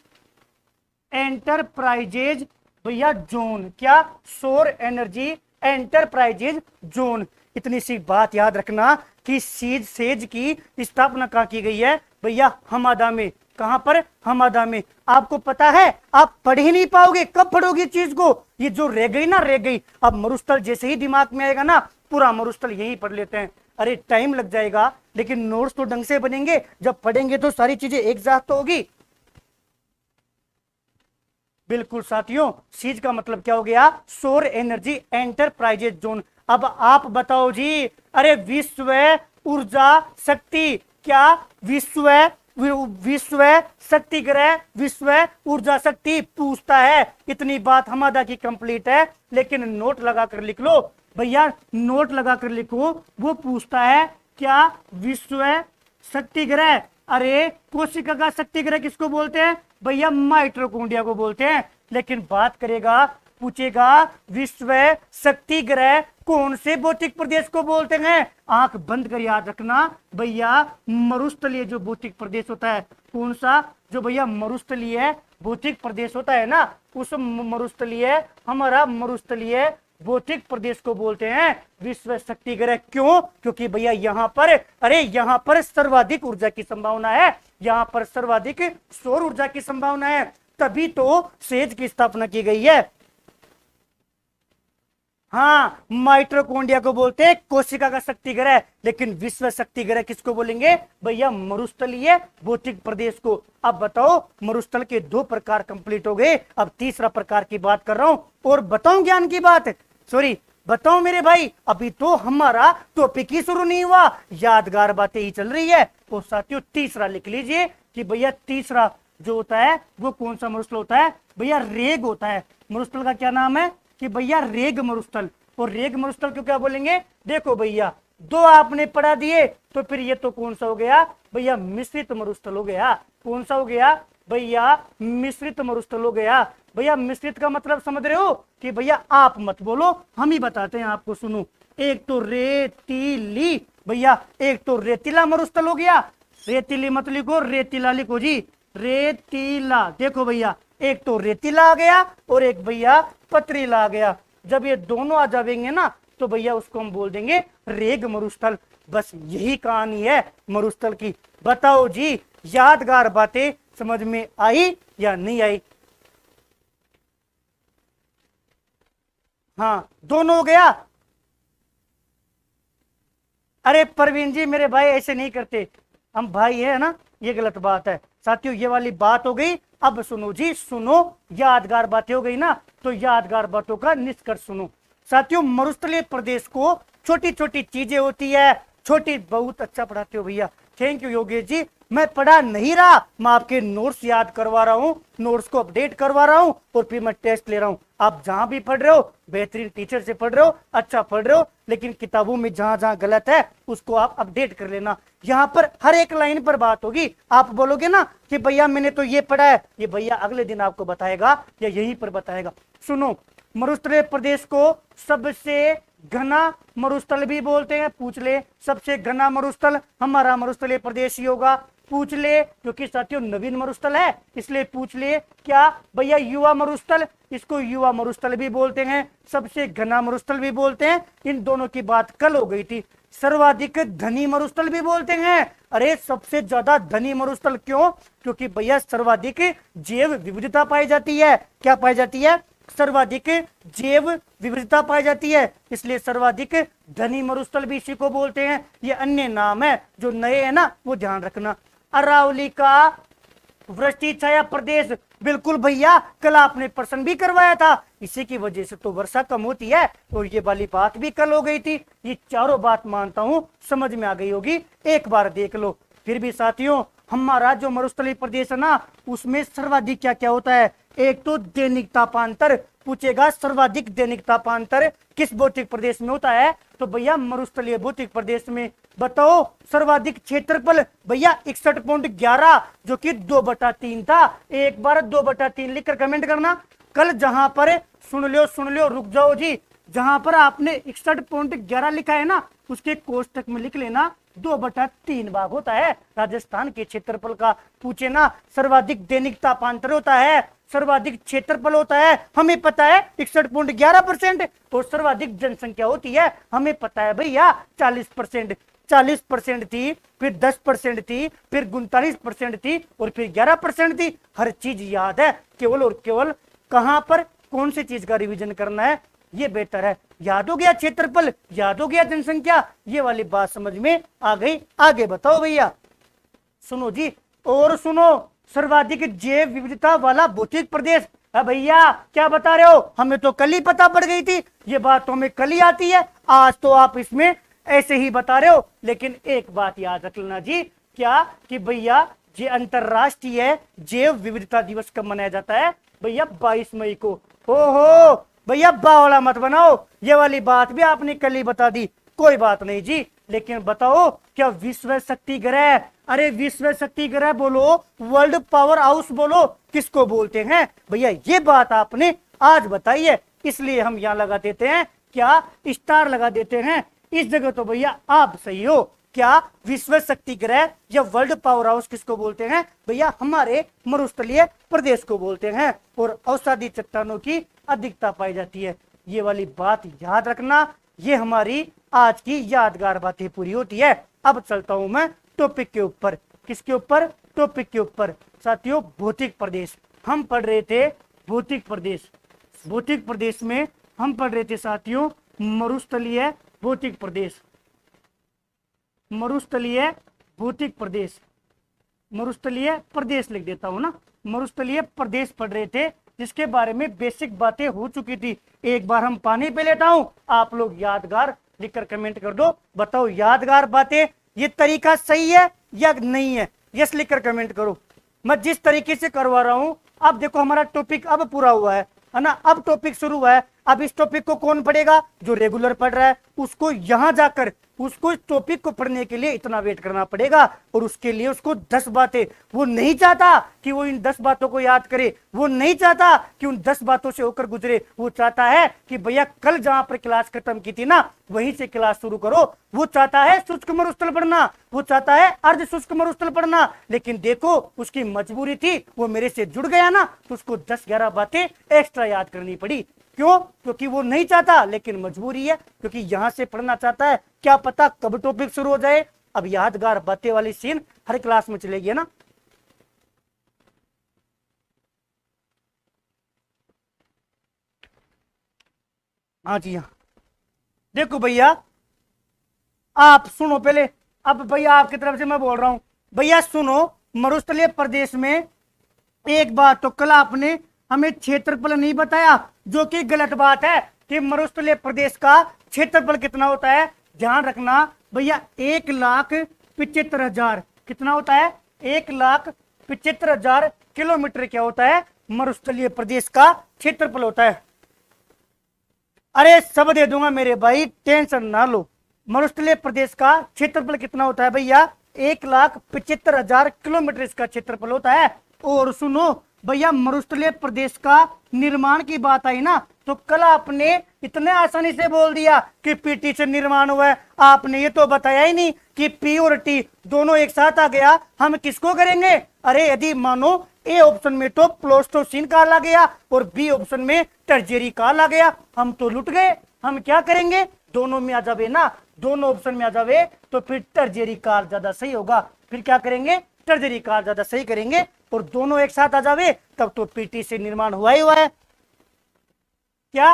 Speaker 1: भैया जोन। क्या, सौर एनर्जी एंटरप्राइजेज जोन। इतनी सी बात याद रखना कि सेज की स्थापना कहां की गई है, भैया हमादा में। कहां पर, हमादा में। आपको पता है आप पढ़ ही नहीं पाओगे, कब पढ़ोगे चीज को, ये जो रह गई। अब मरुस्थल जैसे ही दिमाग में आएगा ना, पूरा मरुस्थल यही पढ़ लेते हैं। अरे टाइम लग जाएगा, लेकिन नोट्स तो ढंग से बनेंगे। जब पढ़ेंगे तो सारी चीजें एक साथ तो होगी। बिल्कुल साथियों, सीज का मतलब क्या हो गया, सौर एनर्जी एंटरप्राइजेज जोन। अब आप बताओ जी, अरे विश्व ऊर्जा शक्ति, क्या, विश्व शक्ति ग्रह, विश्व ऊर्जा शक्ति पूछता है। इतनी बात हमादा की कंप्लीट है, लेकिन नोट लगाकर लिख लो भैया, नोट लगाकर लिखो। वो पूछता है क्या, विश्व शक्ति ग्रह। अरे कोशिका का शक्ति ग्रह किसको बोलते हैं, भैया माइटोकॉन्ड्रिया को बोलते हैं। लेकिन बात करेगा, पूछेगा विश्व शक्ति ग्रह कौन से भौतिक प्रदेश को बोलते हैं। आंख बंद कर याद रखना भैया, मरुस्थलीय जो भौतिक प्रदेश होता है, कौन सा, जो भैया मरुस्थलीय भौतिक प्रदेश होता है ना, उस हमारा मरुस्थलीय भौतिक प्रदेश को बोलते हैं विश्व शक्ति ग्रह। क्यों, क्योंकि भैया यहाँ पर सर्वाधिक ऊर्जा की संभावना है, यहाँ पर सर्वाधिक सौर ऊर्जा की संभावना है, तभी तो सेज की स्थापना की गई है। हाँ, माइटोकॉन्ड्रिया को बोलते हैं कोशिका का शक्ति ग्रह, लेकिन विश्व शक्ति ग्रह किसको बोलेंगे, भैया मरुस्थलीय भौतिक प्रदेश को। अब बताओ, मरुस्थल के 2 प्रकार कंप्लीट हो गए, अब तीसरा प्रकार की बात कर रहा हूं। और बताऊं ज्ञान की बात, सॉरी बताओ मेरे भाई, अभी तो हमारा टॉपिक ही शुरू नहीं हुआ, यादगार बातें ही चल रही है। तो साथियों तीसरा लिख लीजिए कि भैया तीसरा जो होता है वो कौन सा मरुस्थल होता है, भैया रेग होता है। मरुस्थल का क्या नाम है कि भैया रेग मरुस्थल। और रेग मरुस्थल क्यों क्या बोलेंगे, देखो भैया 2 आपने पढ़ा दिए, तो फिर ये तो कौन सा हो गया भैया, मिश्रित मरुस्थल हो गया। कौन सा हो गया भैया, मिश्रित मरुस्थल हो गया। भैया मिश्रित का मतलब समझ रहे हो कि भैया आप मत बोलो, हम ही बताते हैं आपको। सुनो, एक तो रेतीली, भैया एक तो रेतीला मरुस्थल हो गया, रेतीली मत लिखो, रेतीला लिखो जी, रेतीला। देखो भैया, एक तो रेतीला आ गया और एक भैया पथरीला आ गया। जब ये दोनों आ जाएंगे ना तो भैया उसको हम बोल देंगे रेग मरुस्थल। बस यही कहानी है मरुस्थल की। बताओ जी, यादगार बातें समझ में आई या नहीं आई? हाँ, दोनों हो गया। अरे प्रवीण जी मेरे भाई ऐसे नहीं करते, हम भाई है ना, ये गलत बात है साथियों, ये वाली बात हो गई। अब सुनो जी, सुनो, यादगार बातें हो गई ना, तो यादगार बातों का निष्कर्ष सुनो साथियों। मरुस्थलीय प्रदेश को छोटी छोटी चीजें होती है, छोटी, बहुत अच्छा पढ़ाते हो भैया, थैंक यू योगेश जी। मैं पढ़ा नहीं रहा, मैं आपके नोट्स याद करवा रहा हूँ, नोट्स को अपडेट करवा रहा हूँ और फिर मैं टेस्ट ले रहा हूँ। आप जहां भी पढ़ रहे हो बेहतरीन टीचर से पढ़ रहे हो, अच्छा पढ़ रहे हो, लेकिन किताबों में जहां जहां गलत है उसको आप अपडेट कर लेना। यहाँ पर हर एक लाइन पर बात होगी। आप बोलोगे ना कि भैया मैंने तो ये पढ़ा है, ये भैया अगले दिन आपको बताएगा या यहीं पर बताएगा। सुनो, मरुस्थलीय प्रदेश को सबसे घना मरुस्थल भी बोलते हैं। पूछ ले, सबसे घना मरुस्थल हमारा मरुस्थलीय प्रदेश ही होगा। पूछ ले, क्योंकि साथियों नवीन मरुस्थल है इसलिए पूछ ले। क्या भैया युवा मरुस्थल, इसको युवा मरुस्थल भी बोलते हैं, सबसे घना मरुस्थल भी बोलते हैं। इन दोनों की बात कल हो गई थी। सर्वाधिक धनी मरुस्थल भी बोलते हैं। अरे सबसे ज्यादा धनी मरुस्थल क्यों? क्योंकि भैया सर्वाधिक जैव विविधता पाई जाती है। क्या पाई जाती है? सर्वाधिक जैव विविधता पाई जाती है, इसलिए सर्वाधिक धनी मरुस्थल भी इसी को बोलते हैं। ये अन्य नाम है, जो नए है ना वो ध्यान रखना। अरावली का वृष्टि छाया प्रदेश, बिल्कुल भैया, कल आपने प्रश्न भी करवाया था, इसी की वजह से तो वर्षा कम होती है, और ये वाली बात भी कल हो गई थी। ये चारों बात मानता हूं समझ में आ गई होगी, एक बार देख लो। फिर भी साथियों, हमारा जो मरुस्थलीय प्रदेश है ना, उसमें सर्वाधिक क्या क्या होता है? एक तो दैनिक तापांतर, पूछेगा सर्वाधिक दैनिक तापांतर किस भौतिक प्रदेश में होता है? तो भैया मरुस्थलीय भौतिक प्रदेश में। बताओ सर्वाधिक क्षेत्रफल, भैया 61.11, जो कि 2/3 था। एक बार 2/3 लिखकर कमेंट करना। कल जहां पर सुन लियो, रुक जाओ जी, जहां पर आपने 61.11 लिखा है ना, उसके कोष्टक में लिख लेना 2/3 भाग होता है राजस्थान के क्षेत्रफल का। पूछे ना, सर्वाधिक दैनिक तापांतर होता है, सर्वाधिक क्षेत्रफल होता है, हमें पता है 61.11%, और सर्वाधिक जनसंख्या होती है, हमें पता है भैया 40%। 40% थी, फिर 10% थी, फिर 39% थी, और फिर 11% थी। हर चीज याद है, केवल और केवल कहां पर कौन सी चीज का रिवीजन करना है ये बेहतर है। याद हो गया क्षेत्रफल, याद हो गया जनसंख्या, ये वाली बात समझ में आ गई। आगे बताओ भैया, सुनो जी, और सुनो, सर्वाधिक जैव विविधता वाला भौतिक प्रदेश। भैया क्या बता रहे हो? हमें तो कल ही पता पड़ गई थी, ये बात तो हमें कल ही आती है, आज तो आप इसमें ऐसे ही बता रहे हो। लेकिन एक बात याद रख लेना जी, क्या कि भैया ये अंतरराष्ट्रीय जैव विविधता दिवस कब मनाया जाता है? भैया 22 मई को। हो भैया बावला मत बनाओ, ये वाली बात भी आपने कल ही बता दी। कोई बात नहीं जी, लेकिन बताओ क्या विश्व शक्ति ग्रह, अरे विश्व शक्ति ग्रह बोलो, वर्ल्ड पावर हाउस बोलो, किसको बोलते हैं? भैया ये बात आपने आज बताई है, इसलिए हम यहाँ लगा देते हैं, क्या स्टार लगा देते हैं। इस जगह तो भैया आप सही हो। क्या विश्व शक्ति ग्रह या वर्ल्ड पावर हाउस किसको बोलते हैं? भैया हमारे मरुस्थलीय प्रदेश को बोलते हैं, और औषधि चट्टानों की अधिकता पाई जाती है। ये वाली बात याद रखना, ये हमारी आज की यादगार बातें पूरी होती है। अब चलता हूं मैं टॉपिक के ऊपर। किसके ऊपर? टॉपिक के ऊपर साथियों, भौतिक प्रदेश। हम पढ़ रहे थे भौतिक प्रदेश, भौतिक प्रदेश में हम पढ़ रहे थे साथियों मरुस्थलीय भौतिक प्रदेश, मरुस्थलीय भौतिक प्रदेश, मरुस्थलीय प्रदेश लिख देता हूं ना, मरुस्थलीय प्रदेश पढ़ रहे थे, जिसके बारे में बेसिक बातें हो चुकी थी। एक बार हम पानी पे लेता हूं, आप लोग यादगार लिखकर कमेंट कर दो। बताओ यादगार बातें, ये तरीका सही है या नहीं है? यस लिखकर कमेंट करो। मैं जिस तरीके से करवा रहा हूं, अब देखो हमारा टॉपिक अब पूरा हुआ है ना, अब टॉपिक शुरू हुआ है। अब इस टॉपिक को कौन पढ़ेगा? जो रेगुलर पढ़ रहा है उसको यहां जाकर उसको इस टॉपिक को पढ़ने के लिए इतना वेट करना पड़ेगा, और उसके लिए उसको 10 बातें, वो नहीं चाहता कि वो इन 10 बातों को याद करे, वो नहीं चाहता कि उन 10 बातों से होकर गुजरे, वो चाहता है कि भैया कल जहां पर क्लास खत्म की थी ना वहीं से क्लास शुरू करो। वो चाहता है शुष्क मरुस्थल पढ़ना, वो चाहता है अर्ध शुष्क मरुस्थल पढ़ना, लेकिन देखो उसकी मजबूरी थी, वो मेरे से जुड़ गया ना, तो उसको 10-11 बातें एक्स्ट्रा याद करनी पड़ी। क्यों? क्योंकि वो नहीं चाहता, लेकिन मजबूरी है, क्योंकि यहां से पढ़ना चाहता है। क्या पता कब टॉपिक शुरू हो जाए। अब यादगार बातें वाली सीन हर क्लास में चलेगी ना। हाँ जी हाँ, देखो भैया आप सुनो पहले। अब भैया आपकी तरफ से मैं बोल रहा हूं, भैया सुनो। मरुस्थलीय प्रदेश में एक बात तो कल आपने हमें क्षेत्रफल नहीं बताया, जो कि गलत बात है कि मरुस्थलीय प्रदेश का क्षेत्रफल कितना होता है। ध्यान रखना भैया, 1,75,000 कितना होता है? 1,75,000 किलोमीटर क्या होता है? मरुस्थलीय प्रदेश का क्षेत्रफल होता है। अरे सब दे दूंगा मेरे भाई, टेंशन ना लो। मरुस्थलीय प्रदेश का क्षेत्रफल कितना होता है भैया? 1,75,000 किलोमीटर इसका क्षेत्रफल होता है। और सुनो भैया, मरुस्थलीय प्रदेश का निर्माण की बात आई ना, तो कल आपने इतने आसानी से बोल दिया कि पीटी से निर्माण हुआ है। आपने ये तो बताया ही नहीं कि पी और टी दोनों एक साथ आ गया, हम किसको करेंगे? अरे यदि मानो ए ऑप्शन में तो प्लोस्टोसिन काल आ गया और बी ऑप्शन में टर्जियरी काल आ गया, हम तो लुट गए। हम क्या करेंगे? दोनों में आ जावे ना, दोनों ऑप्शन में आ जावे तो फिर टर्जियरी काल ज्यादा सही होगा। फिर क्या करेंगे? टर्जियरी काल ज्यादा सही करेंगे, और दोनों एक साथ आ जावे तब तो पीटी से निर्माण हुआ ही हुआ है। क्या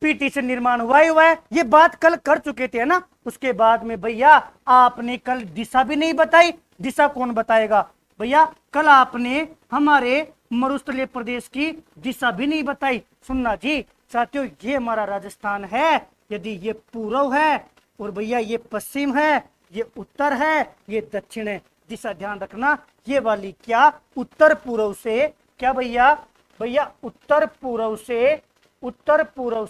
Speaker 1: पीटी से निर्माण हुआ ही हुआ है? ये बात कल कर चुके थे ना। उसके बाद में भैया आपने कल दिशा भी नहीं बताई। दिशा कौन बताएगा भैया? कल आपने हमारे मरुस्थलीय प्रदेश की दिशा भी नहीं बताई। सुनना जी साथियों, ये हमारा राजस्थान है। यदि ये पूर्व है और भैया ये पश्चिम है, ये उत्तर है, ये दक्षिण है। दिशा ध्यान रखना, ये वाली क्या उत्तर पूर्व से, क्या भैया? भैया उत्तर पूर्व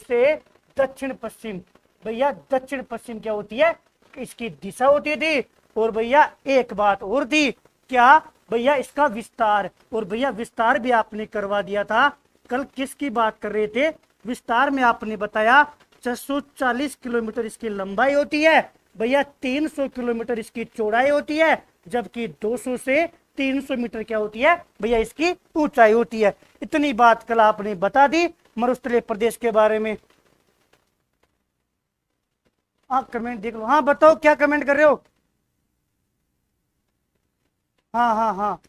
Speaker 1: से दक्षिण पश्चिम। भैया दक्षिण पश्चिम क्या होती है? इसकी दिशा होती थी। और भैया एक बात और थी, क्या भैया? इसका विस्तार। और भैया विस्तार भी आपने करवा दिया था। कल किसकी बात कर रहे थे? विस्तार में आपने बताया 640 किलोमीटर इसकी लंबाई होती है भैया, 300 किलोमीटर इसकी चौड़ाई होती है, जबकि 200 से 300 मीटर क्या होती है भैया? इसकी ऊंचाई होती है। इतनी बात कल आपने बता दी मरुस्थलीय प्रदेश के बारे में। हाँ कमेंट देख लो। हाँ बताओ क्या कमेंट कर रहे हो? हाँ हाँ हाँ,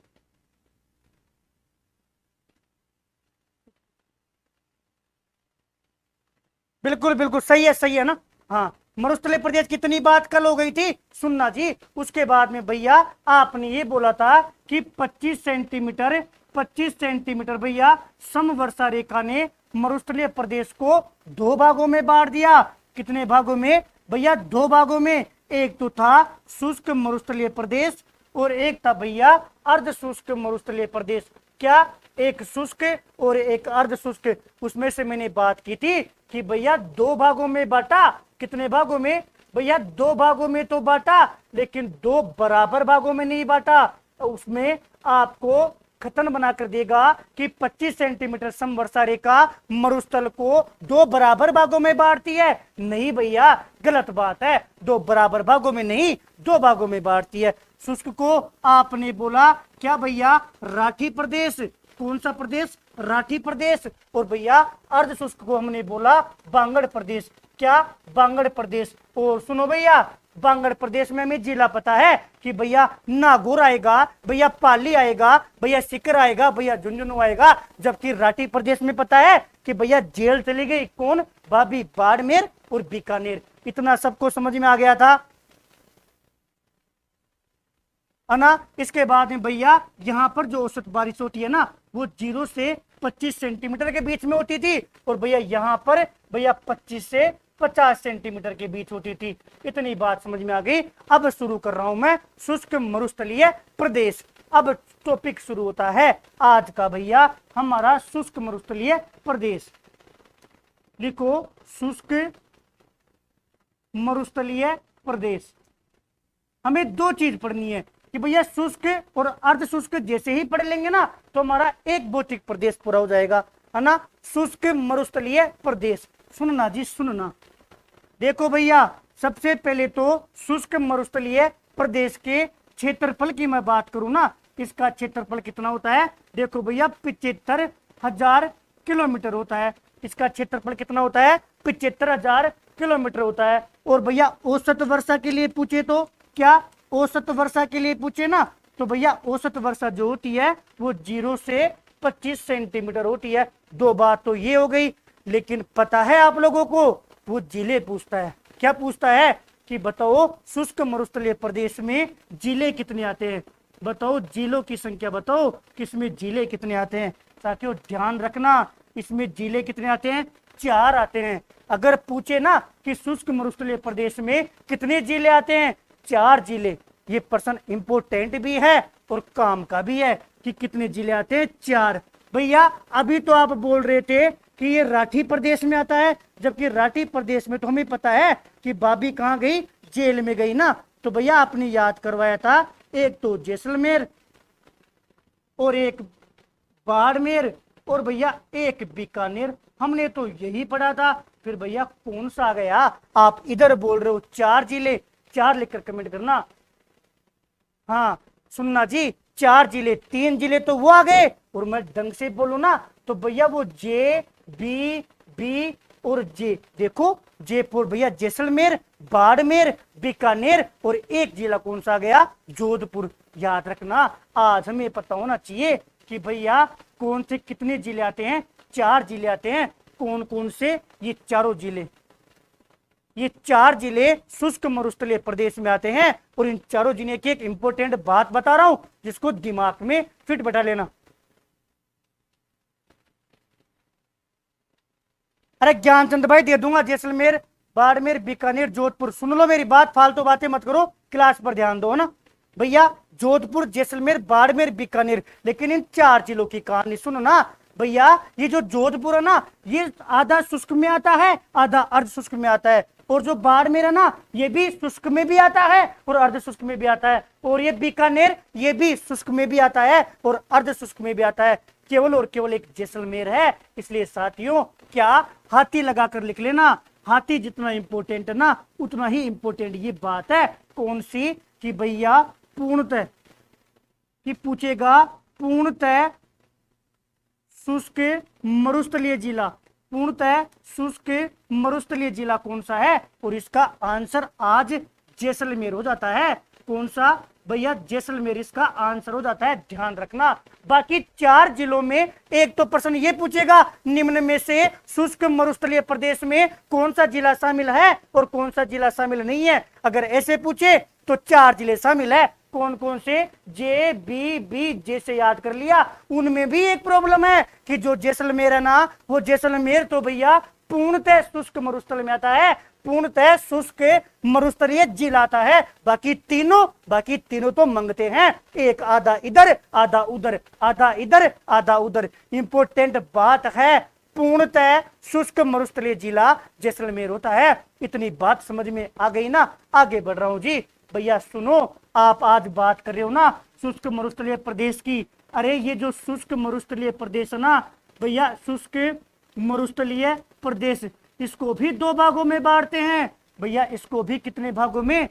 Speaker 1: बिल्कुल बिल्कुल सही है ना। हाँ, मरुस्थलीय प्रदेश कितनी बात कल हो गई थी? सुनना जी, उसके बाद में भैया आपने ये बोला था कि 25 सेंटीमीटर भैया समवर्षा रेखा ने मरुस्थलीय प्रदेश को 2 भागों में बांट दिया। कितने भागों में भैया? 2 भागों में। एक तो था शुष्क मरुस्थलीय प्रदेश और एक था भैया अर्ध शुष्क मरुस्थलीय प्रदेश। क्या? एक शुष्क और एक अर्ध शुष्क। उसमें से मैंने बात की थी कि भैया 2 भागों में बांटा। कितने भागों में भैया? 2 भागों में तो बांटा, लेकिन 2 बराबर भागों में नहीं बांटा। उसमें आपको खतन बनाकर देगा कि 25 सेंटीमीटर समवर्षा रेखा मरुस्थल को 2 बराबर भागों में बांटती है। नहीं भैया, गलत बात है। 2 बराबर भागों में नहीं, 2 भागों में बांटती है। शुष्क को आपने बोला क्या भैया? राठी प्रदेश। कौन सा प्रदेश? राठी प्रदेश। और भैया अर्ध शुष्क को हमने बोला बांगड़ प्रदेश। क्या? बांगड़ प्रदेश। और सुनो भैया, बांगड़ प्रदेश में हमें जिला पता है कि भैया नागौर आएगा, भैया पाली आएगा, भैया सीकर आएगा, भैया झुंझुनू आएगा। जबकि राठी प्रदेश में पता है कि भैया जेल चली गई। कौन? भाभी बाड़मेर और बीकानेर। इतना सबको समझ में आ गया था है ना। इसके बाद में भैया यहाँ पर जो औसत बारिश होती है ना, वो 0 से 25 सेंटीमीटर के बीच में होती थी। और भैया यहाँ पर भैया 25 से 50 सेंटीमीटर के बीच होती थी। इतनी बात समझ में आ गई। अब शुरू कर रहा हूं मैं शुष्क मरुस्थलीय प्रदेश। अब टॉपिक शुरू होता है आज का भैया हमारा शुष्क मरुस्थलीय प्रदेश। लिखो शुष्क मरुस्थलीय प्रदेश। हमें दो चीज पढ़नी है कि भैया शुष्क और अर्ध शुष्क जैसे ही पढ़ लेंगे ना तो हमारा एक भौतिक प्रदेश पूरा हो जाएगा, है ना। शुष्क मरुस्थलीय प्रदेश, सुनना जी सुनना। देखो भैया, सबसे पहले तो शुष्क मरुस्थलीय प्रदेश के क्षेत्रफल की मैं बात करूं ना, इसका क्षेत्रफल कितना होता है? देखो भैया 75,000 किलोमीटर होता है। इसका क्षेत्रफल कितना होता है? 75,000 किलोमीटर होता है। और भैया औसत वर्षा के लिए पूछे तो क्या, औसत वर्षा के लिए पूछे ना तो भैया औसत वर्षा जो होती है वो 0 से 25 सेंटीमीटर होती है। दो बात तो ये हो गई, लेकिन पता है आप लोगों को वो जिले पूछता है। क्या पूछता है कि बताओ शुष्क मरुस्थलीय प्रदेश में जिले कितने आते हैं? बताओ जिलों की संख्या बताओ, किसमें जिले कितने आते हैं? साथियों ध्यान रखना, इसमें जिले कितने आते हैं? 4 आते हैं। अगर पूछे ना कि शुष्क मरुस्थलीय प्रदेश में कितने जिले आते हैं? 4 जिले। ये प्रश्न इंपोर्टेंट भी है और काम का भी है कि कितने जिले आते हैं? 4। भैया अभी तो आप बोल रहे थे कि ये राठी प्रदेश में आता है, जबकि राठी प्रदेश में तो हमें पता है कि भाभी कहाँ गई? जेल में गई ना। तो भैया आपने याद करवाया था, एक तो जैसलमेर और एक बाड़मेर और भैया एक बीकानेर, हमने तो यही पढ़ा था। फिर भैया कौन सा आ गया? आप इधर बोल रहे हो 4 जिले, 4 लिखकर कमेंट करना। हाँ सुनना जी, 4 जिले, 3 जिले तो वो आ गए और मैं ढंग से बोलू ना तो भैया वो जे बी और जे, देखो जयपुर भैया, जैसलमेर, बाड़मेर, बीकानेर और एक जिला कौन सा आ गया? जोधपुर। याद रखना, आज हमें पता होना चाहिए कि भैया कौन से कितने जिले आते हैं? 4 जिले आते हैं। कौन कौन से? ये चारों जिले, ये 4 जिले शुष्क मरुस्थलीय प्रदेश में आते हैं। और इन चारों जिले की एक इंपॉर्टेंट बात बता रहा हूं जिसको दिमाग में फिट बैठा लेना। अरे ज्ञानचंद भाई दे दूंगा, जैसलमेर, बाड़मेर, बीकानेर, जोधपुर। सुन लो मेरी बात, फालतू बातें मत करो, क्लास पर ध्यान दो ना भैया। जोधपुर, जैसलमेर, बाड़मेर, बीकानेर, लेकिन इन 4 जिलों की कहानी सुनो ना भैया। ये जो जोधपुर है ना, ये आधा शुष्क में आता है, आधा अर्ध शुष्क में आता है। और जो बाड़मेर है ना, ये भी शुष्क में भी आता है और अर्ध शुष्क में भी आता है। और ये बीकानेर, ये भी शुष्क में भी आता है और अर्ध शुष्क में भी आता है। केवल और केवल एक जैसलमेर है। इसलिए साथियों क्या, हाथी लगाकर लिख लेना। हाथी जितना इंपोर्टेंट है ना उतना ही इंपोर्टेंट ये बात है। कौन सी? कि भैया पूर्णतः, कि पूछेगा पूर्णतः शुष्क मरुस्थलीय जिला, पूर्णतः शुष्क मरुस्थलीय जिला कौन सा है? और इसका आंसर आज जैसलमेर हो जाता है। कौन सा भैया? जैसलमेर इसका आंसर हो जाता है। ध्यान रखना, बाकी 4 जिलों में एक तो प्रश्न ये पूछेगा, निम्न में से शुष्क मरुस्थलीय प्रदेश में कौन सा जिला शामिल है और कौन सा जिला शामिल नहीं है। अगर ऐसे पूछे तो 4 जिले शामिल है। कौन कौन से? जे बी जैसे याद कर लिया। उनमें भी एक प्रॉब्लम है कि जो जैसलमेर है ना, वो जैसलमेर तो भैया पूर्णतः शुष्क मरुस्थल में आता है, पूर्णतः शुष्क मरुस्थलीय जिला आता है। बाकी तीनों तो मांगते हैं, एक आधा इधर आधा उधर, आधा इधर आधा उधर। इंपोर्टेंट बात है, पूर्णतः शुष्क मरुस्थलीय जिला जैसलमेर होता है। इतनी बात समझ में आ गई ना? आगे बढ़ रहा हूं जी। भैया सुनो, आप आज बात कर रहे हो ना शुष्क मरुस्थलीय प्रदेश की। अरे ये जो शुष्क मरुस्थलीय प्रदेश है ना भैया, शुष्क मरुस्थलीय प्रदेश, इसको भी 2 भागों में बांटते हैं भैया। इसको भी कितने भागों में?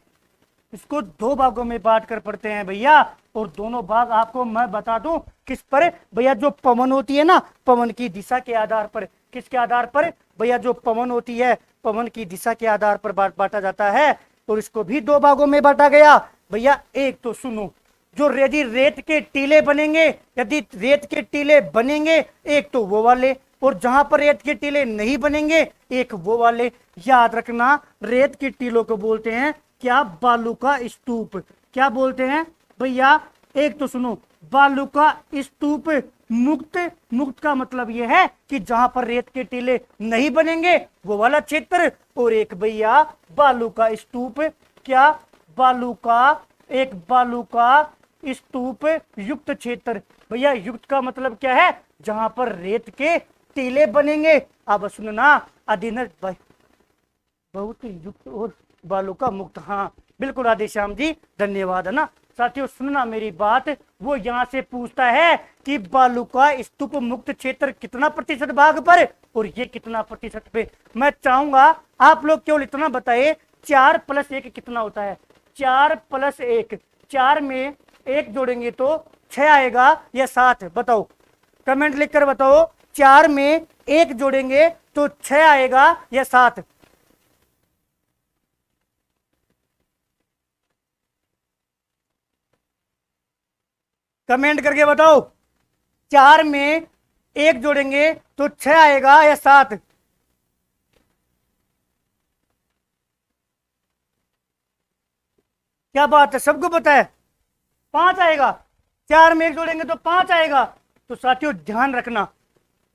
Speaker 1: इसको 2 भागों में बांट कर पढ़ते हैं भैया। और दोनों भाग आपको मैं बता दूं किस पर भैया? जो पवन होती है ना, पवन की दिशा के आधार पर। किसके आधार पर भैया? जो पवन होती है, पवन की दिशा के आधार पर बांटा जाता है। और इसको भी 2 भागों में बांटा गया भैया। एक तो सुनो, जो यदि रेत के टीले बनेंगे, यदि रेत के टीले बनेंगे एक तो वो वाले, और जहां पर रेत के टीले नहीं बनेंगे एक वो वाले। याद रखना, रेत के टीलों को बोलते हैं क्या? बालू का स्तूप। क्या बोलते हैं भैया? एक तो सुनो, बालू का स्तूप। मुक्त का मतलब यह है कि जहां पर रेत के टीले नहीं बनेंगे वो वाला क्षेत्र। और एक भैया बालू का स्तूप। क्या? बालू का स्तूप युक्त क्षेत्र। भैया युक्त का मतलब क्या है? जहां पर रेत के टीले बनेंगे। अब सुनना, अधीनस्थ भाई बहुत युक्त और बालू का मुक्त। हाँ बिल्कुल राधेश्याम जी, धन्यवाद, है ना। साथियों सुनना मेरी बात, वो यहाँ से पूछता है कि बालू का स्तूप मुक्त क्षेत्र कितना प्रतिशत भाग पर और ये कितना प्रतिशत पे। मैं चाहूंगा आप लोग केवल इतना बताइए 4+1 कितना होता है। 4+1, 4 में 1 जोड़ेंगे तो 6 आएगा या 7, बताओ, कमेंट लिखकर बताओ। 4 में 1 जोड़ेंगे तो 6 आएगा या 7? कमेंट करके बताओ। 4 में 1 जोड़ेंगे तो 6 आएगा या 7? क्या बात है, सबको पता है 5 आएगा। 4 में 1 जोड़ेंगे तो 5 आएगा। तो साथियों ध्यान रखना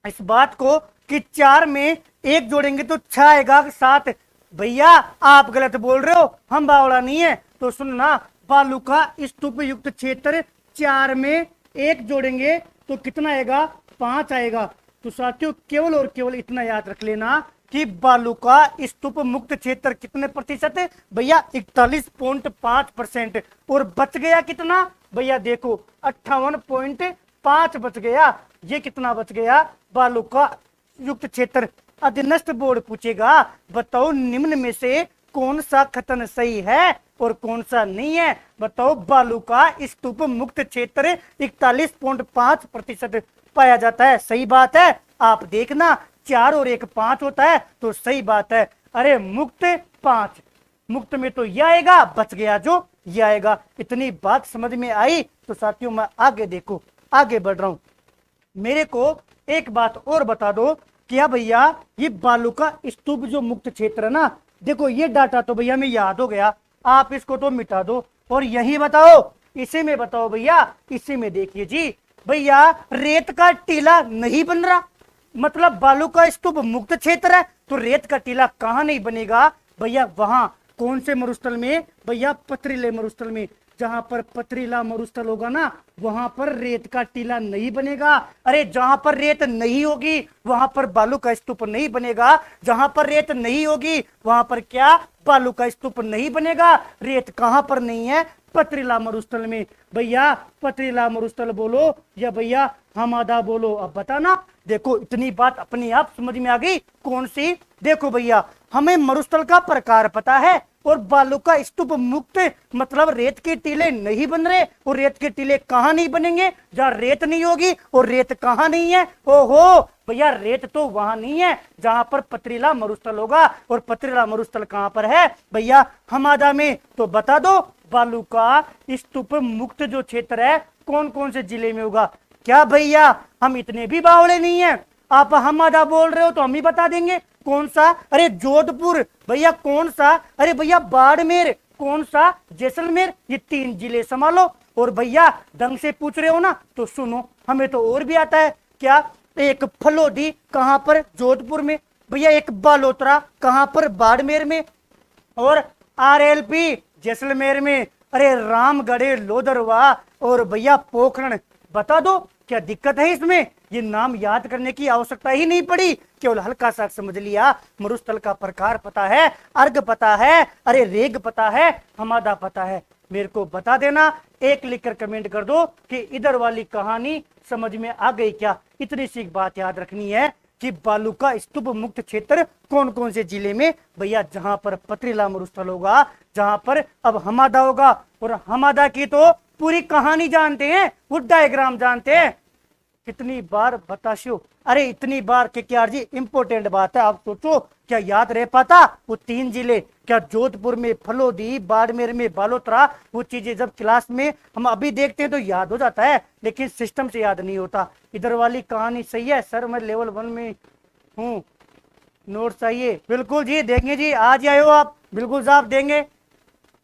Speaker 1: इस बात को कि 4 में 1 जोड़ेंगे तो 6 आएगा, 7? भैया आप गलत बोल रहे हो, हम बावड़ा नहीं है। तो सुनना, बालू का स्तूप युक्त क्षेत्र 4 में 1 जोड़ेंगे तो कितना आएगा? 5 आएगा। तो साथियों केवल और केवल इतना याद रख लेना कि बालू का स्तूप मुक्त क्षेत्र कितने प्रतिशत है भैया? 41.5%। और बच गया कितना भैया? देखो 58.5 बच गया। ये कितना बच गया? बालू का युक्त क्षेत्र। अधीनस्थ बोर्ड पूछेगा बताओ निम्न में से कौन सा कथन सही है और कौन सा नहीं है? बताओ बालू का स्तूप मुक्त क्षेत्र 41.5% पाया जाता है। सही बात है। आप देखना 4 और 1 5 होता है तो सही बात है। अरे मुक्त 5, मुक्त में तो यह आएगा, बच गया जो यह आएगा। इतनी बात समझ में आई। तो साथियों मैं आगे देखो आगे बढ़ रहा हूं। मेरे को एक बात और बता दो, क्या भैया ये बालू का स्तूप जो मुक्त क्षेत्र है ना, देखो ये डाटा तो भैया मैं याद हो गया, आप इसको तो मिटा दो और यही बताओ, इसी में बताओ भैया, इसी में देखिए जी भैया रेत का टीला नहीं बन रहा। मतलब बालू का स्तूप मुक्त क्षेत्र है तो रेत का टीला कहां नहीं बनेगा भैया? वहां कौन से मरुस्थल में भैया? पथरीले मरुस्थल में। जहां पर पथरीला मरुस्थल होगा ना वहां पर रेत का टीला नहीं बनेगा। अरे जहां पर रेत नहीं होगी वहां पर बालू का स्तूप नहीं बनेगा। जहां पर रेत नहीं होगी वहां पर क्या? बालू का स्तूप नहीं बनेगा। रेत कहां पर नहीं है? पथरीला मरुस्थल में। भैया पथरीला मरुस्थल बोलो या भैया हमादा बोलो, अब बताना। देखो इतनी बात अपने आप समझ में आ गई। कौन सी? देखो भैया हमें मरुस्थल का प्रकार पता है और बालू का स्तूप मुक्त मतलब रेत के टीले नहीं बन रहे। और रेत के टीले कहां नहीं बनेंगे? जहां रेत नहीं होगी। और रेत कहां नहीं है? ओहो भैया रेत तो वहां नहीं है जहां पर पथरीला मरुस्थल होगा। और पथरीला मरुस्थल कहां पर है भैया? हमादा में। तो बता दो बालू का स्तूप मुक्त जो क्षेत्र है कौन कौन से जिले में होगा? क्या भैया हम इतने भी बावड़े नहीं है? आप हमादा बोल रहे हो तो हम ही बता देंगे। कौन सा? अरे जोधपुर। भैया कौन सा? अरे भैया बाड़मेर। कौन सा? जैसलमेर। ये 3 जिले संभालो। और भैया ढंग से पूछ रहे हो ना तो सुनो, हमें तो और भी आता है। क्या? एक फलोदी कहां पर? जोधपुर में। भैया एक बालोतरा कहां पर? बाड़मेर में। और RLP जैसलमेर में। अरे रामगढ़े लोदरवा और भैया पोखरण। बता दो क्या दिक्कत है इसमें? ये नाम याद करने की आवश्यकता ही नहीं पड़ी, केवल हल्का सा समझ लिया। मरुस्थल का प्रकार पता है, अर्घ पता है, अरे रेग पता है, हमादा पता है। मेरे को बता देना, एक लिखकर कमेंट कर दो कि इधर वाली कहानी समझ में आ गई क्या। इतनी सी बात याद रखनी है कि बालू का स्तूप मुक्त क्षेत्र कौन कौन से जिले में भैया? जहां पर पथरीला मरुस्थल होगा, जहां पर अब हमादा होगा। और हमादा की तो पूरी कहानी जानते हैं, वो डायग्राम जानते हैं। कितनी बार बताशो, अरे इतनी बार कि क्या जी इंपोर्टेंट बात है। आप सोचो क्या याद रह पाता वो 3 जिले? क्या जोधपुर में फलोदी, बाड़मेर में बालोतरा, वो चीजें जब क्लास में हम अभी देखते हैं तो याद हो जाता है, लेकिन सिस्टम से याद नहीं होता। इधर वाली कहानी सही है सर, मैं लेवल 1 में हूँ, नोट चाहिए? बिल्कुल जी देंगे जी, आज आए हो आप? बिल्कुल साहब देंगे,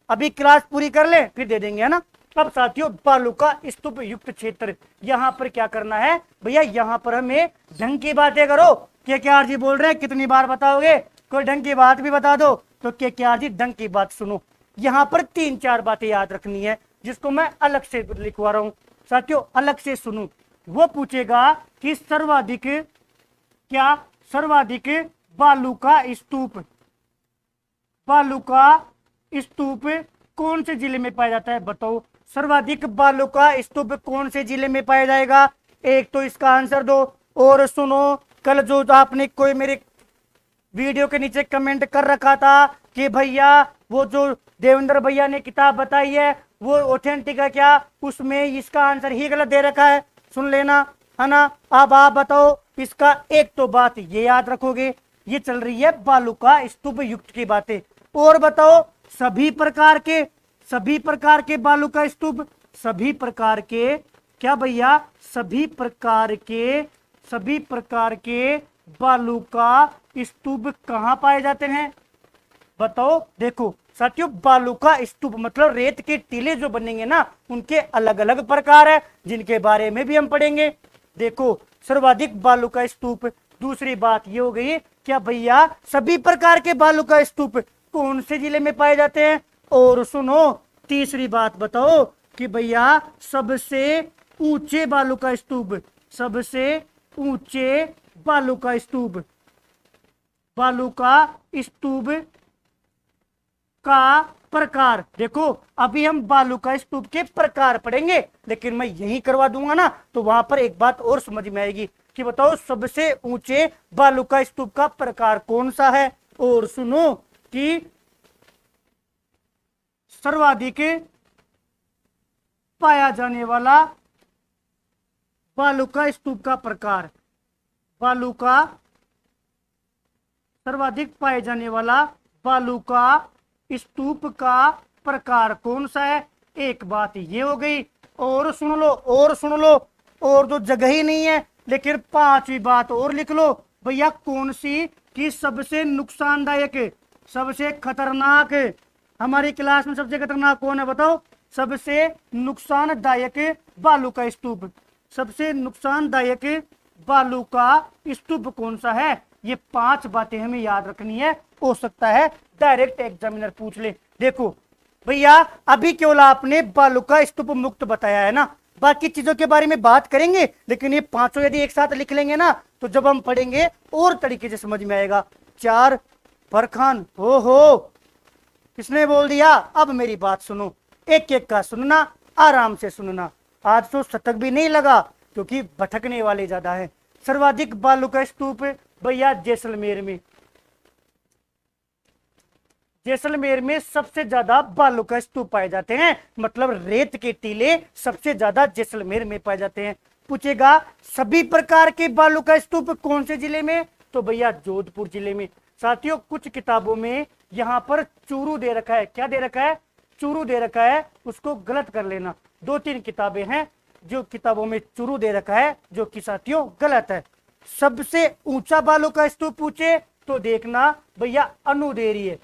Speaker 1: अभी क्लास पूरी कर ले फिर दे देंगे, है ना। अब साथियों बालू का स्तूप युक्त क्षेत्र, यहाँ पर क्या करना है भैया? यहाँ पर हमें ढंग की बातें करो। KKR जी बोल रहे हैं कितनी बार बताओगे? कोई ढंग की बात भी बता दो। तो KKR जी ढंग की बात सुनो। यहाँ पर 3-4 बातें याद रखनी है जिसको मैं अलग से लिखवा रहा हूँ। साथियों अलग से सुनो। वो पूछेगा कि सर्वाधिक क्या? सर्वाधिक बालू का स्तूप, बालू का स्तूप कौन से जिले में पाया जाता है? बताओ, सर्वाधिक बालू का स्तूप कौन से जिले में पाया जाएगा? एक तो इसका आंसर दो। और सुनो, कल जो आपने कोई मेरे वीडियो के नीचे कमेंट कर रखा था कि भैया वो जो देवेंद्र भैया ने किताब बताई है वो ऑथेंटिक है क्या, उसमें इसका आंसर ही गलत दे रखा है, सुन लेना, है ना। अब आप बताओ, इसका एक तो बात ये याद रखोगे, ये चल रही है बालू का स्तूप युक्त की बातें। और बताओ, सभी प्रकार के बालू का स्तूप, सभी प्रकार के क्या भैया, सभी प्रकार के बालू का स्तूप कहां पाए जाते हैं? बताओ। देखो साथियों, बालू का स्तूप मतलब रेत के टीले जो बनेंगे ना, उनके अलग अलग प्रकार है, जिनके बारे में भी हम पढ़ेंगे। देखो, सर्वाधिक बालू का स्तूप, दूसरी बात ये हो गई क्या भैया, सभी प्रकार के बालू का स्तूप कौन से जिले में पाए जाते हैं? और सुनो, तीसरी बात बताओ कि भैया सबसे ऊंचे बालू का स्तूप, सबसे ऊंचे बालू का स्तूप, बालू का स्तूप का प्रकार। देखो, अभी हम बालू का स्तूप के प्रकार पढ़ेंगे, लेकिन मैं यही करवा दूंगा ना, तो वहां पर एक बात और समझ में आएगी कि बताओ सबसे ऊंचे बालू का स्तूप का प्रकार कौन सा है। और सुनो कि सर्वाधिक पाया जाने वाला बालू का स्तूप का प्रकार, बालू का सर्वाधिक पाए जाने वाला बालू का स्तूप का प्रकार कौन सा है? एक बात ये हो गई। और सुन लो, और तो जगह ही नहीं है, लेकिन पांचवी बात और लिख लो भैया, कौन सी कि सबसे नुकसानदायक, सबसे खतरनाक, हमारी क्लास में सबसे खतरनाक कौन है बताओ? सबसे नुकसानदायक बालू का स्तूप, सबसे नुकसानदायक बालू का स्तूप कौन सा है? ये पांच बातें हमें याद रखनी है, हो सकता है डायरेक्ट एग्जामिनर पूछ ले। देखो भैया, अभी केवल आपने बालू का स्तूप मुक्त बताया है ना, बाकी चीजों के बारे में बात करेंगे, लेकिन ये पांचों यदि एक साथ लिख लेंगे ना, तो जब हम पढ़ेंगे और तरीके से समझ में आएगा। चार फरखान, हो किसने बोल दिया? अब मेरी बात सुनो, एक एक का सुनना, आराम से सुनना। आज तो शतक भी नहीं लगा, क्योंकि भटकने वाले ज्यादा है। सर्वाधिक बालू का स्तूप भैया जैसलमेर में, जैसलमेर में सबसे ज्यादा बालू का स्तूप पाए जाते हैं, मतलब रेत के टीले सबसे ज्यादा जैसलमेर में पाए जाते हैं। पूछेगा सभी प्रकार के बालू का स्तूप कौन से जिले में? तो भैया जोधपुर जिले में। साथियों, कुछ किताबों में यहां पर चूरू दे रखा है, क्या दे रखा है? चूरू दे रखा है, उसको गलत कर लेना। दो तीन किताबें हैं जो किताबों में चूरू दे रखा है, जो कि साथियों गलत है। सबसे ऊंचा बालू का स्तूप पूछे तो देखना भैया अनुदेरी है।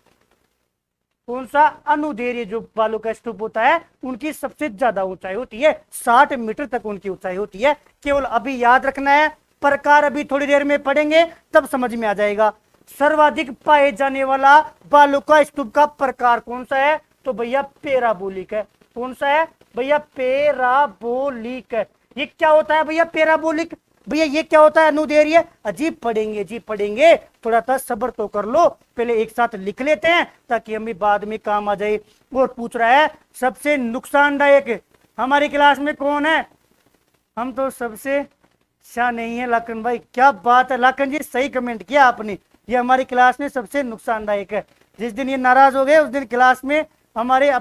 Speaker 1: कौन सा? अनुदेरी। जो बालू का स्तूप होता है उनकी सबसे ज्यादा ऊंचाई होती है, 60 मीटर तक उनकी ऊंचाई होती है। केवल अभी याद रखना है, प्रकार अभी थोड़ी देर में पढ़ेंगे तब समझ में आ जाएगा। सर्वाधिक पाए जाने वाला बालू का स्तूप का प्रकार कौन सा है? तो भैया पैराबोलिक है। कौन सा है भैया? पैराबोलिक है। ये क्या होता है भैया पैराबोलिक? भैया ये क्या होता है अनुदैर्घ्य? अजीब पढ़ेंगे जी, पढ़ेंगे, थोड़ा सा सब्र तो कर लो, पहले एक साथ लिख लेते हैं ताकि हमें बाद में काम आ जाए। और पूछ रहा है सबसे नुकसानदायक हमारी क्लास में कौन है? हम तो सबसे शाह नहीं है लाखन भाई। क्या बात है लाखन जी, सही कमेंट किया आपने। ये हमारी क्लास में सबसे नुकसानदायक है। जिस दिन ये नाराज हो गए उस दिन क्लास में हमारे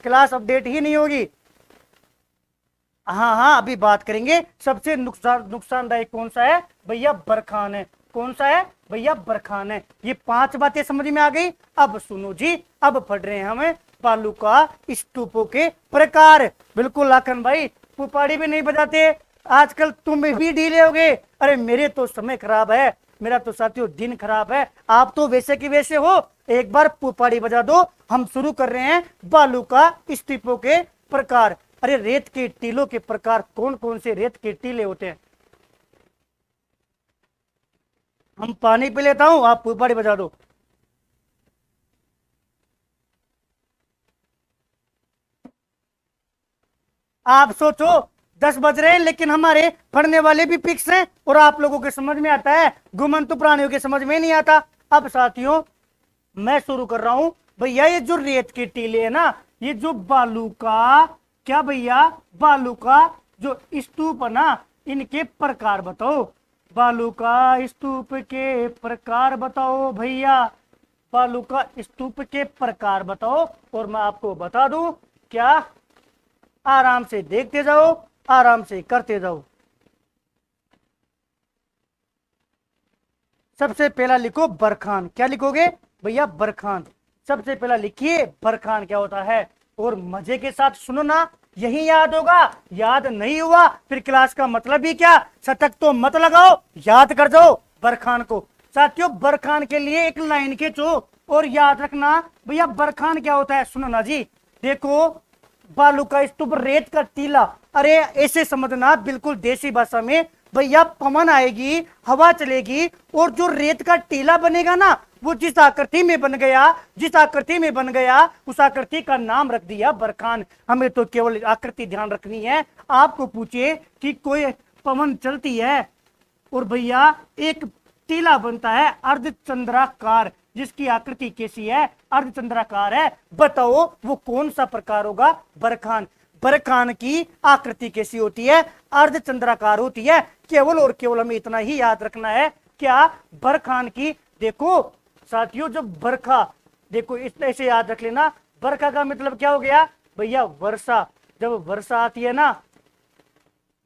Speaker 1: क्लास अपडेट ही नहीं होगी। हाँ, अभी बात करेंगे। सबसे नुकसानदायक कौन सा है भैया? बरखान है। कौन सा है भैया? बरखान है। ये पांच बातें समझ में आ गई। अब सुनो जी, अब पढ़ रहे हैं हमें बालू का स्तूपों के प्रकार। बिल्कुल लाखन भाई, पुपाड़ी भी नहीं बजाते आजकल, तुम भी ढीले हो गए। अरे मेरे तो समय खराब है, मेरा तो साथियों दिन खराब है, आप तो वैसे की वैसे हो। एक बार पुपाड़ी बजा दो। हम शुरू कर रहे हैं बालू का स्तूपों के प्रकार। अरे रेत के टीलों के प्रकार कौन कौन से रेत के टीले होते हैं? हम पानी पी लेता हूं, आप पुपाड़ी बजा दो। आप सोचो 10 बज रहे हैं, लेकिन हमारे पढ़ने वाले भी फिक्स हैं और आप लोगों के समझ में आता है, घुमंतु प्राणियों के समझ में नहीं आता। अब साथियों मैं शुरू कर रहा हूं। भैया ये जो रेत के टीले है ना, ये जो बालू का क्या भैया, बालू का जो स्तूप है ना, इनके प्रकार बताओ। बालू का स्तूप के प्रकार बताओ भैया, बालू का स्तूप के प्रकार बताओ। और मैं आपको बता दूं क्या, आराम से देखते जाओ, आराम से करते जाओ। सबसे पहला लिखो बरखान। क्या लिखोगे भैया, बरखान। सबसे पहला लिखिए बरखान क्या होता है, और मजे के साथ सुनो ना, यही याद होगा। याद नहीं हुआ फिर क्लास का मतलब ही क्या, शतक तो मत लगाओ, याद कर जाओ बरखान को। साथियों बरखान के लिए एक लाइन खींचो और याद रखना भैया बरखान क्या होता है। सुनो ना जी, देखो बालू का स्तूप, रेत का टीला, अरे ऐसे समझना बिल्कुल देसी भाषा में भैया, पवन आएगी, हवा चलेगी और जो रेत का टीला बनेगा ना, वो जिस आकृति में बन गया, जिस आकृति में बन गया उस आकृति का नाम रख दिया बरखान। हमें तो केवल आकृति ध्यान रखनी है। आपको पूछे कि कोई पवन चलती है और भैया एक टीला बनता है अर्धचंद्राकार, जिसकी आकृति कैसी है, अर्धचंद्राकार है, बताओ वो कौन सा प्रकार होगा, बरखान। बरखान की आकृति कैसी होती है, अर्धचंद्राकार होती है। केवल और केवल हमें इतना ही याद रखना है, क्या, बरखान की। देखो साथियों जब बरखा, देखो इस ऐसे याद रख लेना, बरखा का मतलब क्या हो गया भैया, वर्षा। जब वर्षा आती है ना,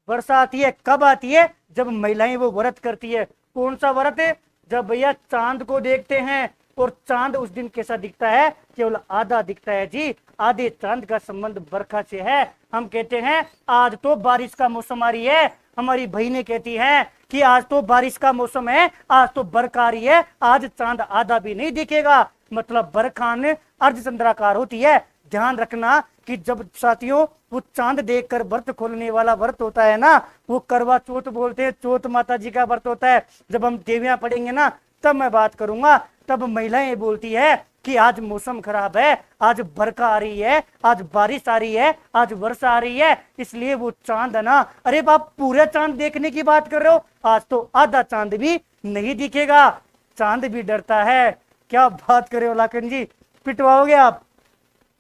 Speaker 1: वर्षा आती है कब आती है, जब महिलाएं वो व्रत करती है। कौन सा व्रत है, जब भैया चांद को देखते हैं, और चांद उस दिन कैसा दिखता है, केवल आधा दिखता है जी। आधे चांद का संबंध बरखा से है। हम कहते हैं आज तो बारिश का मौसम आ रही है, हमारी बहनें कहती हैं कि आज तो बारिश का मौसम है, आज तो बरखा आ रही है, आज चांद आधा भी नहीं दिखेगा, मतलब बरखान अर्धचंद्राकार होती है। ध्यान रखना कि जब साथियों वो चांद देखकर व्रत खोलने वाला व्रत होता है ना, वो करवा चौथ बोलते हैं, चौथ माता जी का व्रत होता है। जब हम देवियां पढ़ेंगे ना तब मैं बात करूंगा, तब महिलाएं बोलती है कि आज मौसम खराब है, आज बरखा आ रही है, आज बारिश आ रही है, आज वर्षा आ रही है, इसलिए वो चांद है ना, अरे बाप पूरे चांद देखने की बात कर रहे हो, आज तो आधा चांद भी नहीं दिखेगा, चांद भी डरता है। क्या बात कर रहे हो लाखन जी, पिटवाओगे आप।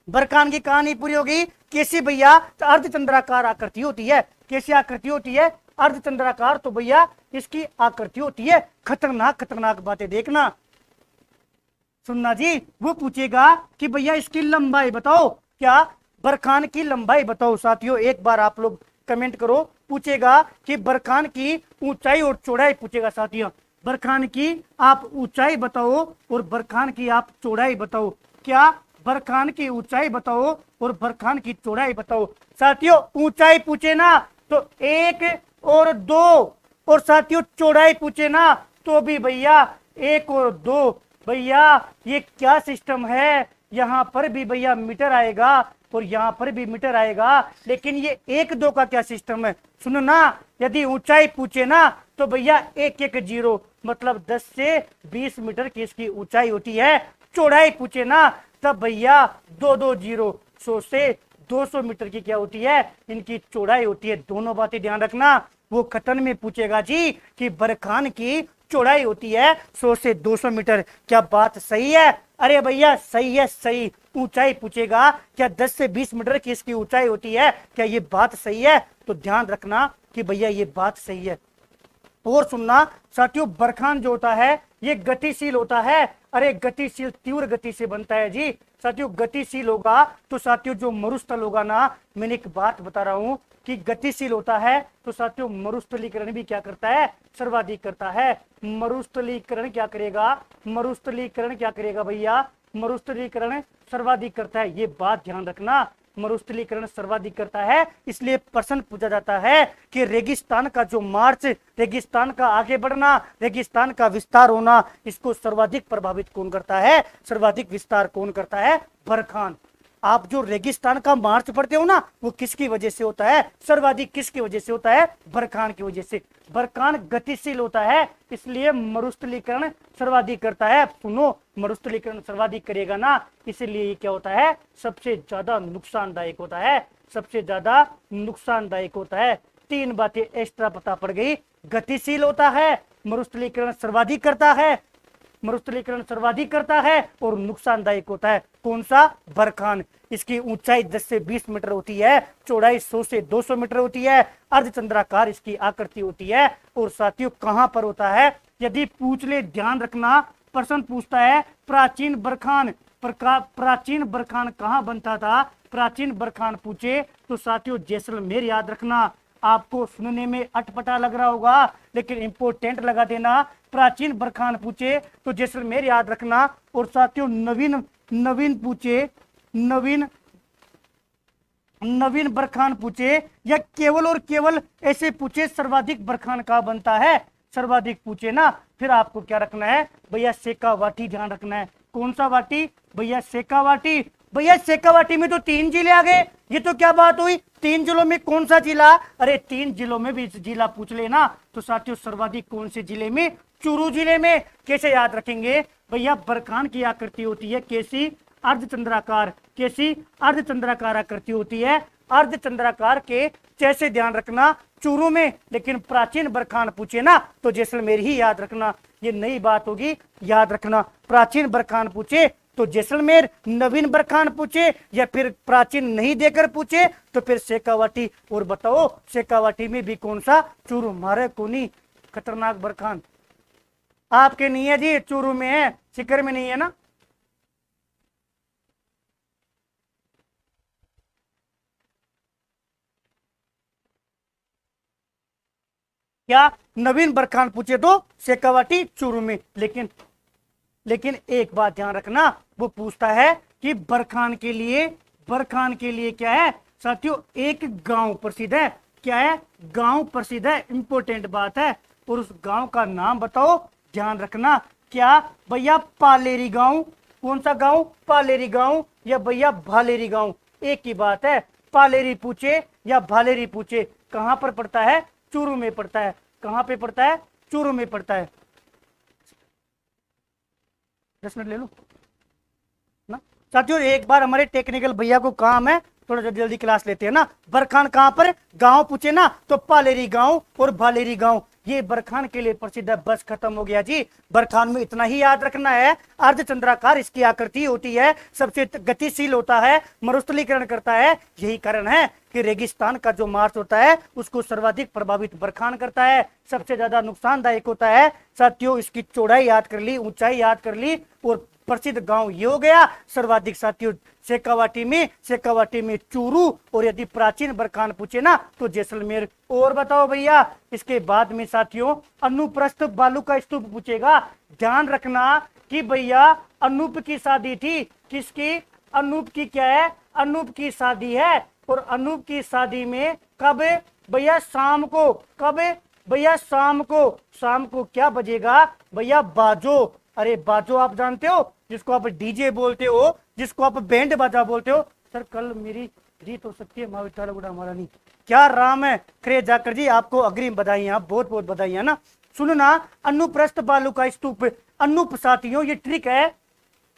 Speaker 1: बरखान की कहानी पूरी होगी। कैसी भैया, अर्धचंद्राकार आकृति होती है। कैसी आकृति होती है, अर्धचंद्राकार। तो भैया इसकी आकृति होती है, खतरनाक खतरनाक बातें देखना, सुनना जी। वो पूछेगा कि भैया इसकी लंबाई बताओ, क्या, बरखान की लंबाई बताओ। साथियों एक बार आप लोग कमेंट करो, पूछेगा कि बरखान की ऊंचाई और चौड़ाई पूछेगा। साथियों बरखान की आप ऊंचाई बताओ और बरखान की आप चौड़ाई बताओ। क्या, बरखान की ऊंचाई बताओ और बरखान की चौड़ाई बताओ। साथियों ऊंचाई पूछे ना तो 1 और 2, और साथियों चौड़ाई पूछे ना तो भी भैया 1 और 2। भैया ये क्या सिस्टम है, यहाँ पर भी भैया मीटर आएगा और यहाँ पर भी मीटर आएगा, लेकिन ये 1-2 का क्या सिस्टम है, सुनो ना। यदि ऊंचाई पूछे ना तो भैया 1-1-0, मतलब 10 से 20 मीटर की इसकी ऊंचाई होती है। चौड़ाई पूछे ना तब भैया 2-2-0, 100 से 200 मीटर की क्या होती है, इनकी चौड़ाई होती है। दोनों बातें ध्यान रखना। वो खतन में पूछेगा जी कि बरखान की चौड़ाई होती है 100 से 200 मीटर। क्या बात सही है, अरे भैया सही है, सही। ऊंचाई पूछेगा क्या 10 से 20 मीटर की इसकी ऊंचाई होती है, क्या ये बात सही है, तो ध्यान रखना कि भैया ये बात सही है। और सुनना साथियों, बरखान जो होता है ये गतिशील होता है। अरे गतिशील तीव्र गति से बनता है जी। साथियों गतिशील होगा तो साथियों जो मरुस्थल होगा ना, मैंने एक बात बता रहा हूं कि गतिशील होता है तो साथियों मरुस्थलीकरण भी क्या करता है, सर्वाधिक करता है। मरुस्थलीकरण क्या करेगा, मरुस्थलीकरण क्या करेगा भैया, मरुस्थलीकरण सर्वाधिक करता है। ये बात ध्यान रखना, मरुस्थलीकरण सर्वाधिक करता है। इसलिए प्रश्न पूछा जाता है कि रेगिस्तान का जो मार्च, रेगिस्तान का आगे बढ़ना, रेगिस्तान का विस्तार होना, इसको सर्वाधिक प्रभावित कौन करता है, सर्वाधिक विस्तार कौन करता है, बरखान। आप जो रेगिस्तान का मार्च पढ़ते हो ना, वो किसकी वजह से होता है? सर्वाधिक किसकी वजह से होता है? बरखान की वजह से। बरखान गतिशील होता है, इसलिए मरुस्थलीकरण सर्वाधिक करता है। सुनो, मरुस्थलीकरण सर्वाधिक करेगा ना, इसलिए ये क्या होता है? सबसे ज्यादा नुकसानदायक होता है, सबसे ज्यादा नुकसानदायक होता है। तीन बातें एक्स्ट्रा पता पड़ गई। गतिशील होता है, मरुस्थलीकरण सर्वाधिक करता है, मरुस्थलीकरण सर्वाधिक करता है और नुकसानदायक होता है। कौन सा? बरखान। इसकी ऊंचाई 10 से 20 मीटर होती है, चौड़ाई 100 से 200 मीटर होती है, अर्धचंद्राकार इसकी आकृति होती है। और साथियों कहां पर होता है? यदि पूछ ले, ध्यान रखना, प्रश्न पूछता है प्राचीन बरखान, प्राचीन बरखान कहां बनता था? प्राचीन बरखान पूछे तो साथियों जैसलमेर याद रखना। आपको सुनने में अटपटा लग रहा होगा, लेकिन इंपोर्टेंट लगा देना। प्राचीन बरखान पूछे तो जैसलमेर याद रखना। और साथियों नवीन पूछे, नवीन बरखान पूछे, या केवल और केवल ऐसे पूछे सर्वाधिक बरखान कहाँ बनता है? सर्वाधिक पूछे ना, फिर आपको क्या रखना है भैया? शेखावाटी ध्यान रखना है। कौन सा वाटी भैया? शेखावाटी। भैया शेखावाटी में तो 3 जिले आ गए, ये तो क्या बात हुई? 3 जिलों में कौन सा जिला? अरे 3 जिलों में भी जिला पूछ लेना तो साथियों सर्वाधिक कौन से जिले में? चूरू जिले में। कैसे याद रखेंगे भैया? बरखान की आकृति होती है कैसी? अर्धचंद्राकार। कैसी? अर्धचंद्राकार आकृति होती है, अर्धचंद्राकार के। जैसे ध्यान रखना चूरू में, लेकिन प्राचीन बरखान पूछे ना तो जैसलमेर ही याद रखना। ये नई बात होगी, याद रखना। प्राचीन बरखान पूछे तो जैसलमेर, नवीन बरखान पूछे या फिर प्राचीन नहीं देकर पूछे तो फिर शेखावाटी। और बताओ शेखावाटी में भी कौन सा? चूरू। मारे कोनी खतरनाक बरखान आपके नहीं है जी, चूरू में है, सीकर में नहीं है ना। क्या नवीन बरखान पूछे तो शेखावाटी चूरू में। लेकिन एक बात ध्यान रखना, वो पूछता है कि बरखान के लिए क्या है साथियों? एक गांव प्रसिद्ध है। क्या है? गांव प्रसिद्ध है, इंपॉर्टेंट बात है। और उस गांव का नाम बताओ, ध्यान रखना। क्या भैया? पालेरी गांव। कौन सा गांव? पालेरी गांव या भैया भालेरी गांव, एक ही बात है। पालेरी पूछे या भालेरी पूछे, कहां पर पड़ता है? चूरू में पड़ता है। कहां पे पड़ता है? चूरू में पड़ता है। 10 मिनट ले लो ना साथियों। एक बार हमारे टेक्निकल भैया को काम है, थोड़ा जल्दी जल्दी क्लास लेते हैं ना। बरखान कहां पर? गांव पूछे ना तो पालेरी गांव और भालेरी गांव, ये बरखान के लिए प्रसिद्ध है। बस खत्म हो गया जी। बरखान में इतना ही याद रखना है, अर्धचंद्राकार इसकी आकृति होती है, सबसे गतिशील होता है, मरुस्थलीकरण करता है। यही कारण है कि रेगिस्तान का जो मार्च होता है उसको सर्वाधिक प्रभावित बरखान करता है, सबसे ज्यादा नुकसानदायक होता है। साथियों इसकी चौड़ाई याद कर ली, ऊंचाई याद कर ली, और प्रसिद्ध गांव ये हो गया सर्वाधिक साथियों शेखावाटी में चूरू। और यदि प्राचीन बरखान पूछे ना तो जैसलमेर। और बताओ भैया, इसके बाद में साथियों अनुप्रस्थ बालू का स्तूप पूछेगा। ध्यान रखना कि भैया अनूप की शादी थी। किसकी? अनूप की। क्या है? अनूप की शादी है। और अनूप की शादी में कब? भैया शाम को। कब भैया? शाम को। शाम को क्या बजेगा भैया? बाजो। अरे बाजो आप जानते हो, जिसको आप डीजे बोलते हो, जिसको आप बैंड बाजा बोलते हो। सर कल मेरी रीत हो सकती है महाविद्यालय गुड़ा हमारा नहीं। क्या राम है खरे जाकर जी, आपको अग्रिम बधाइयां, बहुत बहुत बधाइयां ना। सुनो ना, अनुप्रस्थ बालू का स्तूप। अनुप साथियों ये ट्रिक है,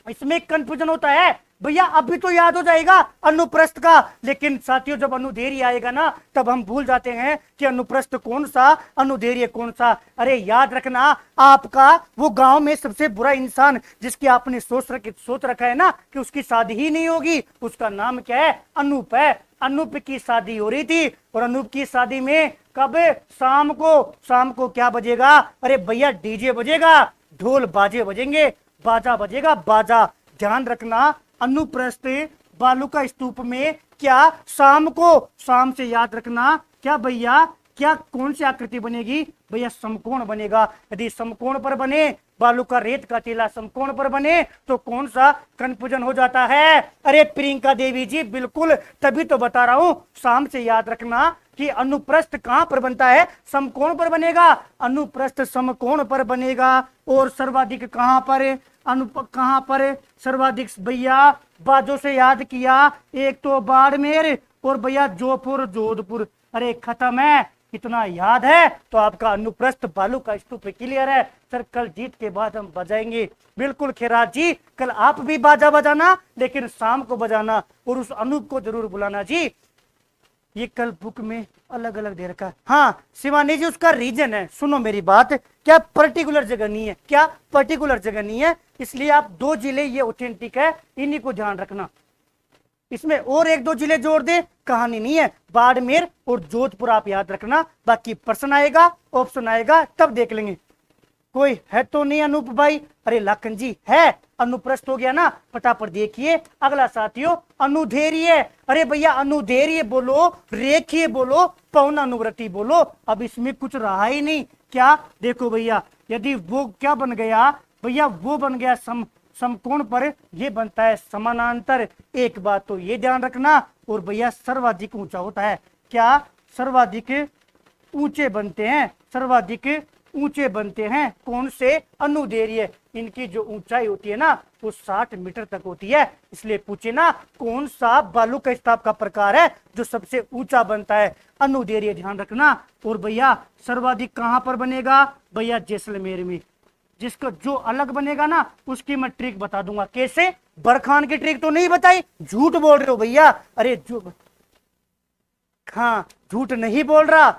Speaker 1: इसमें कंफ्यूजन होता है भैया। अभी तो याद हो जाएगा अनुप्रस्थ का, लेकिन साथियों जब अनुदैर्य आएगा ना तब हम भूल जाते हैं कि अनुप्रस्थ कौन सा, अनुदैर्य कौन सा। अरे याद रखना, आपका वो गांव में सबसे बुरा इंसान जिसकी आपने सोच रखा है ना कि उसकी शादी ही नहीं होगी, उसका नाम क्या है? अनूप है। अनूप की शादी हो रही थी, और अनूप की शादी में कब? शाम को। शाम को क्या बजेगा? अरे भैया डीजे बजेगा, ढोल बाजे बजेंगे, बाजा बजेगा, बाजा। ध्यान रखना, अनुप्रस्थ बालू का स्तूप में क्या? शाम को। शाम से याद रखना क्या भैया? क्या कौन सी आकृति बनेगी भैया? समकोण बनेगा। यदि समकोण पर बने, बालू का रेत का टीला समकोण पर बने तो कौन सा? कंफ्यूजन हो जाता है। अरे प्रियंका देवी जी बिल्कुल, तभी तो बता रहा हूं। शाम से याद रखना कि अनुप्रस्थ कहां पर बनता है? समकोण पर बनेगा। अनुप्रस्थ समकोण पर बनेगा। और सर्वाधिक कहां पर? कहाँ पर सर्वाधिक भैया बाजों से याद किया, एक तो बाड़मेर और भैया जोधपुर जोधपुर। अरे खत्म है, इतना याद है तो आपका अनुप्रस्थ बालू का स्तूप क्लियर है सर। कल जीत के बाद हम बजाएंगे। बिल्कुल खैरात जी, कल आप भी बाजा बजाना, लेकिन शाम को बजाना और उस अनूप को जरूर बुलाना जी। ये कल बुक में अलग अलग दे रखा है। हाँ शिवानी जी, उसका रीजन है, सुनो मेरी बात, क्या पर्टिकुलर जगह नहीं है, क्या पर्टिकुलर जगह नहीं है, इसलिए आप 2 जिले ये ऑथेंटिक है, इन्हीं को ध्यान रखना। इसमें और 1-2 जिले जोड़ दे, कहानी नहीं है। बाड़मेर और जोधपुर आप याद रखना, बाकी प्रश्न आएगा, ऑप्शन आएगा, तब देख लेंगे। कोई है तो नहीं अनूप भाई? अरे लाखन जी है, अनुप्रस्थ हो गया ना, फटाफट देखिए अगला साथियों, अनुधेर्य। अरे भैया अनुधेर्य बोलो, रेखीय बोलो, पौन अनुवृत्ति बोलो। अब इसमें कुछ रहा ही नहीं। क्या देखो भैया, यदि वो क्या बन गया भैया, वो बन गया समकोण पर ये बनता है समानांतर। एक बात तो ये ध्यान रखना। और भैया सर्वाधिक ऊंचा होता है। क्या सर्वाधिक ऊंचे बनते हैं? सर्वाधिक ऊंचे बनते हैं कौन से? अनुदैर्घ्य। इनकी जो ऊंचाई होती है ना वो 60 मीटर तक होती है। इसलिए पूछे ना कौन सा बालू का स्तूप का प्रकार है जो सबसे ऊंचा बनता है? अनुदैर्घ्य, ध्यान रखना। और भैया सर्वाधिक कहां पर बनेगा? भैया जैसलमेर में। जिसको जो अलग बनेगा ना उसकी मैं ट्रिक बता दूंगा। कैसे? बरखान की ट्रिक तो नहीं बताई, झूठ बोल रहे हो भैया। अरे हाँ झूठ नहीं बोल रहा,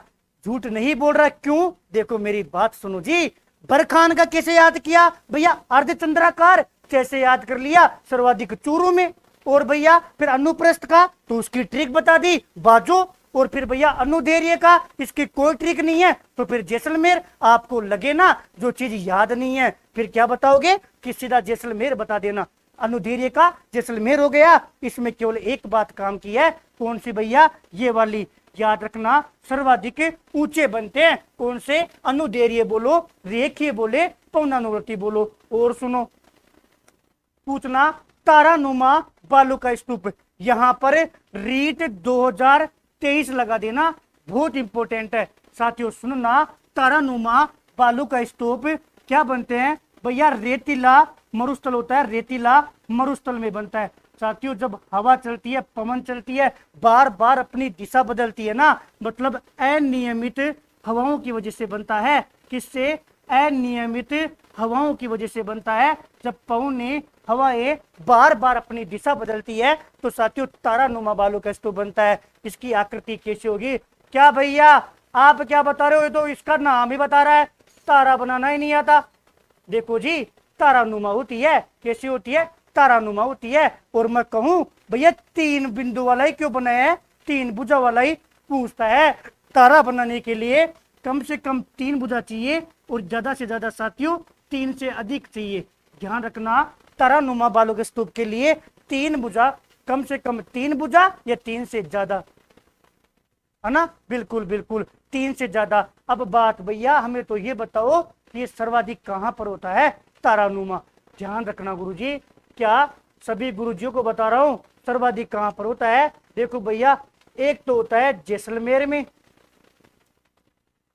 Speaker 1: झूठ नहीं बोल रहा। क्यों? देखो मेरी बात सुनो जी। बरखान का कैसे याद किया भैया? अर्धचंद्राकार। कैसे याद कर लिया? सर्वाधिक चूरू में। और भैया फिर अनुप्रस्थ का तो उसकी ट्रिक बता दी, बाजो। और फिर भैया अनुदैर्घ्य का इसकी कोई ट्रिक नहीं है। तो फिर जैसलमेर। आपको लगे ना जो चीज याद नहीं है फिर क्या बताओगे कि सीधा जैसलमेर बता देना। अनुदैर्घ्य का जैसलमेर हो गया। इसमें केवल एक बात काम की है, कौन सी भैया? ये वाली याद रखना। सर्वाधिक ऊंचे बनते हैं कौन से? अनुदैर्घ्य बोलो, रेखीय बोले, पौनानुवृत्ति बोलो। और सुनो पूछना, तारानुमा बालू का स्तूप। यहां पर रीट 2023 लगा देना, बहुत इंपॉर्टेंट है साथियों। सुनना, तारानुमा बालू का स्तूप क्या बनते हैं भैया? रेतीला मरुस्थल होता है, रेतीला मरुस्थल में बनता है साथियों। जब हवा चलती है, पवन चलती है, बार बार अपनी दिशा बदलती है ना, मतलब अनियमित हवाओं की वजह से बनता है। किससे? अनियमित हवाओं की वजह से बनता है। जब पवन हवाएं बार बार अपनी दिशा बदलती है तो साथियों तारानुमा बालू का स्तूप बनता है। इसकी आकृति कैसे होगी? क्या भैया आप क्या बता रहे हो? तो इसका नाम ही बता रहा है, तारा बनाना ही नहीं आता। देखो जी तारानुमा होती है। कैसी होती है? तारानुमा होती है। और मैं कहूं भैया 3 बिंदु वाला ही क्यों बनाया है? 3 भुजा वाला ही पूछता है। तारा बनाने के लिए कम से कम 3 भुजा चाहिए और ज्यादा से ज्यादा साथियों 3 से अधिक चाहिए। ध्यान रखना, तारानुमा बालू के स्तूप के लिए 3 भुजा, कम से कम 3 भुजा या 3 से ज्यादा, है ना? बिल्कुल बिल्कुल 3 से ज्यादा। अब बात भैया हमें तो ये बताओ कि ये सर्वाधिक कहां पर होता है? तारानुमा। ध्यान रखना गुरुजी, क्या सभी गुरुजियों को बता रहा हूं सर्वाधिक कहां पर होता है। देखो भैया एक तो होता है जैसलमेर में,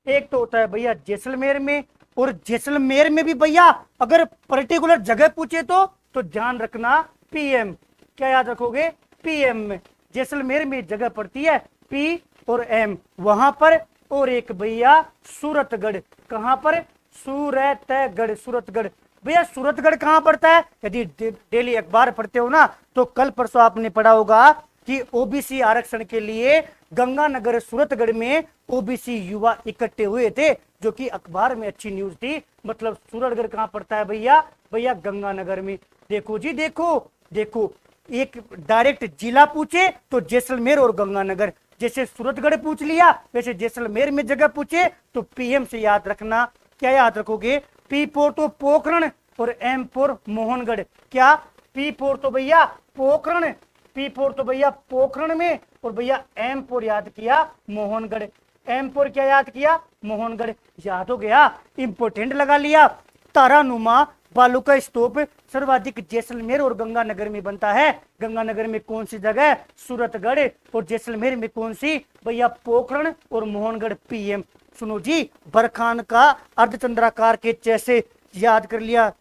Speaker 1: एक तो होता है भैया जैसलमेर में। और जैसलमेर में भी भैया अगर पर्टिकुलर जगह पूछे तो ध्यान रखना पीएम। क्या याद रखोगे? पीएम में। जैसलमेर में जगह पड़ती है पी और एम, वहां पर। और एक भैया सूरतगढ़। कहां पर? सूरतगढ़। सूरतगढ़ भैया, सूरतगढ़ कहां पड़ता है? यदि डेली अखबार पढ़ते हो ना तो कल परसों आपने पढ़ा होगा कि ओबीसी आरक्षण के लिए गंगानगर सूरतगढ़ में ओबीसी युवा इकट्ठे हुए थे, जो कि अखबार में अच्छी न्यूज थी। मतलब सूरतगढ़ कहां पड़ता है भैया? भैया गंगानगर में। देखो जी देखो देखो, एक डायरेक्ट जिला पूछे तो जैसलमेर और गंगानगर, जैसे सूरतगढ़ पूछ लिया वैसे जैसलमेर में जगह पूछे तो पीएम से याद रखना। क्या याद रखोगे? पी फोर तो पोखरण और एम फोर मोहनगढ़। क्या? पी फोर तो भैया पोखरण, पी फोर तो भैया पोखरण में, और भैया एम फोर याद किया मोहनगढ़। एम फोर क्या याद किया? मोहनगढ़। याद हो गया, इंपोर्टेंट लगा लिया। तारानुमा बालू का स्तूप सर्वाधिक जैसलमेर और गंगानगर में बनता है। गंगानगर में कौन सी जगह? सूरतगढ़। और जैसलमेर में कौन सी? भैया पोखरण और मोहनगढ़ पीएम। सुनो जी, बरखान का अर्धचंद्राकार के जैसे याद कर लिया,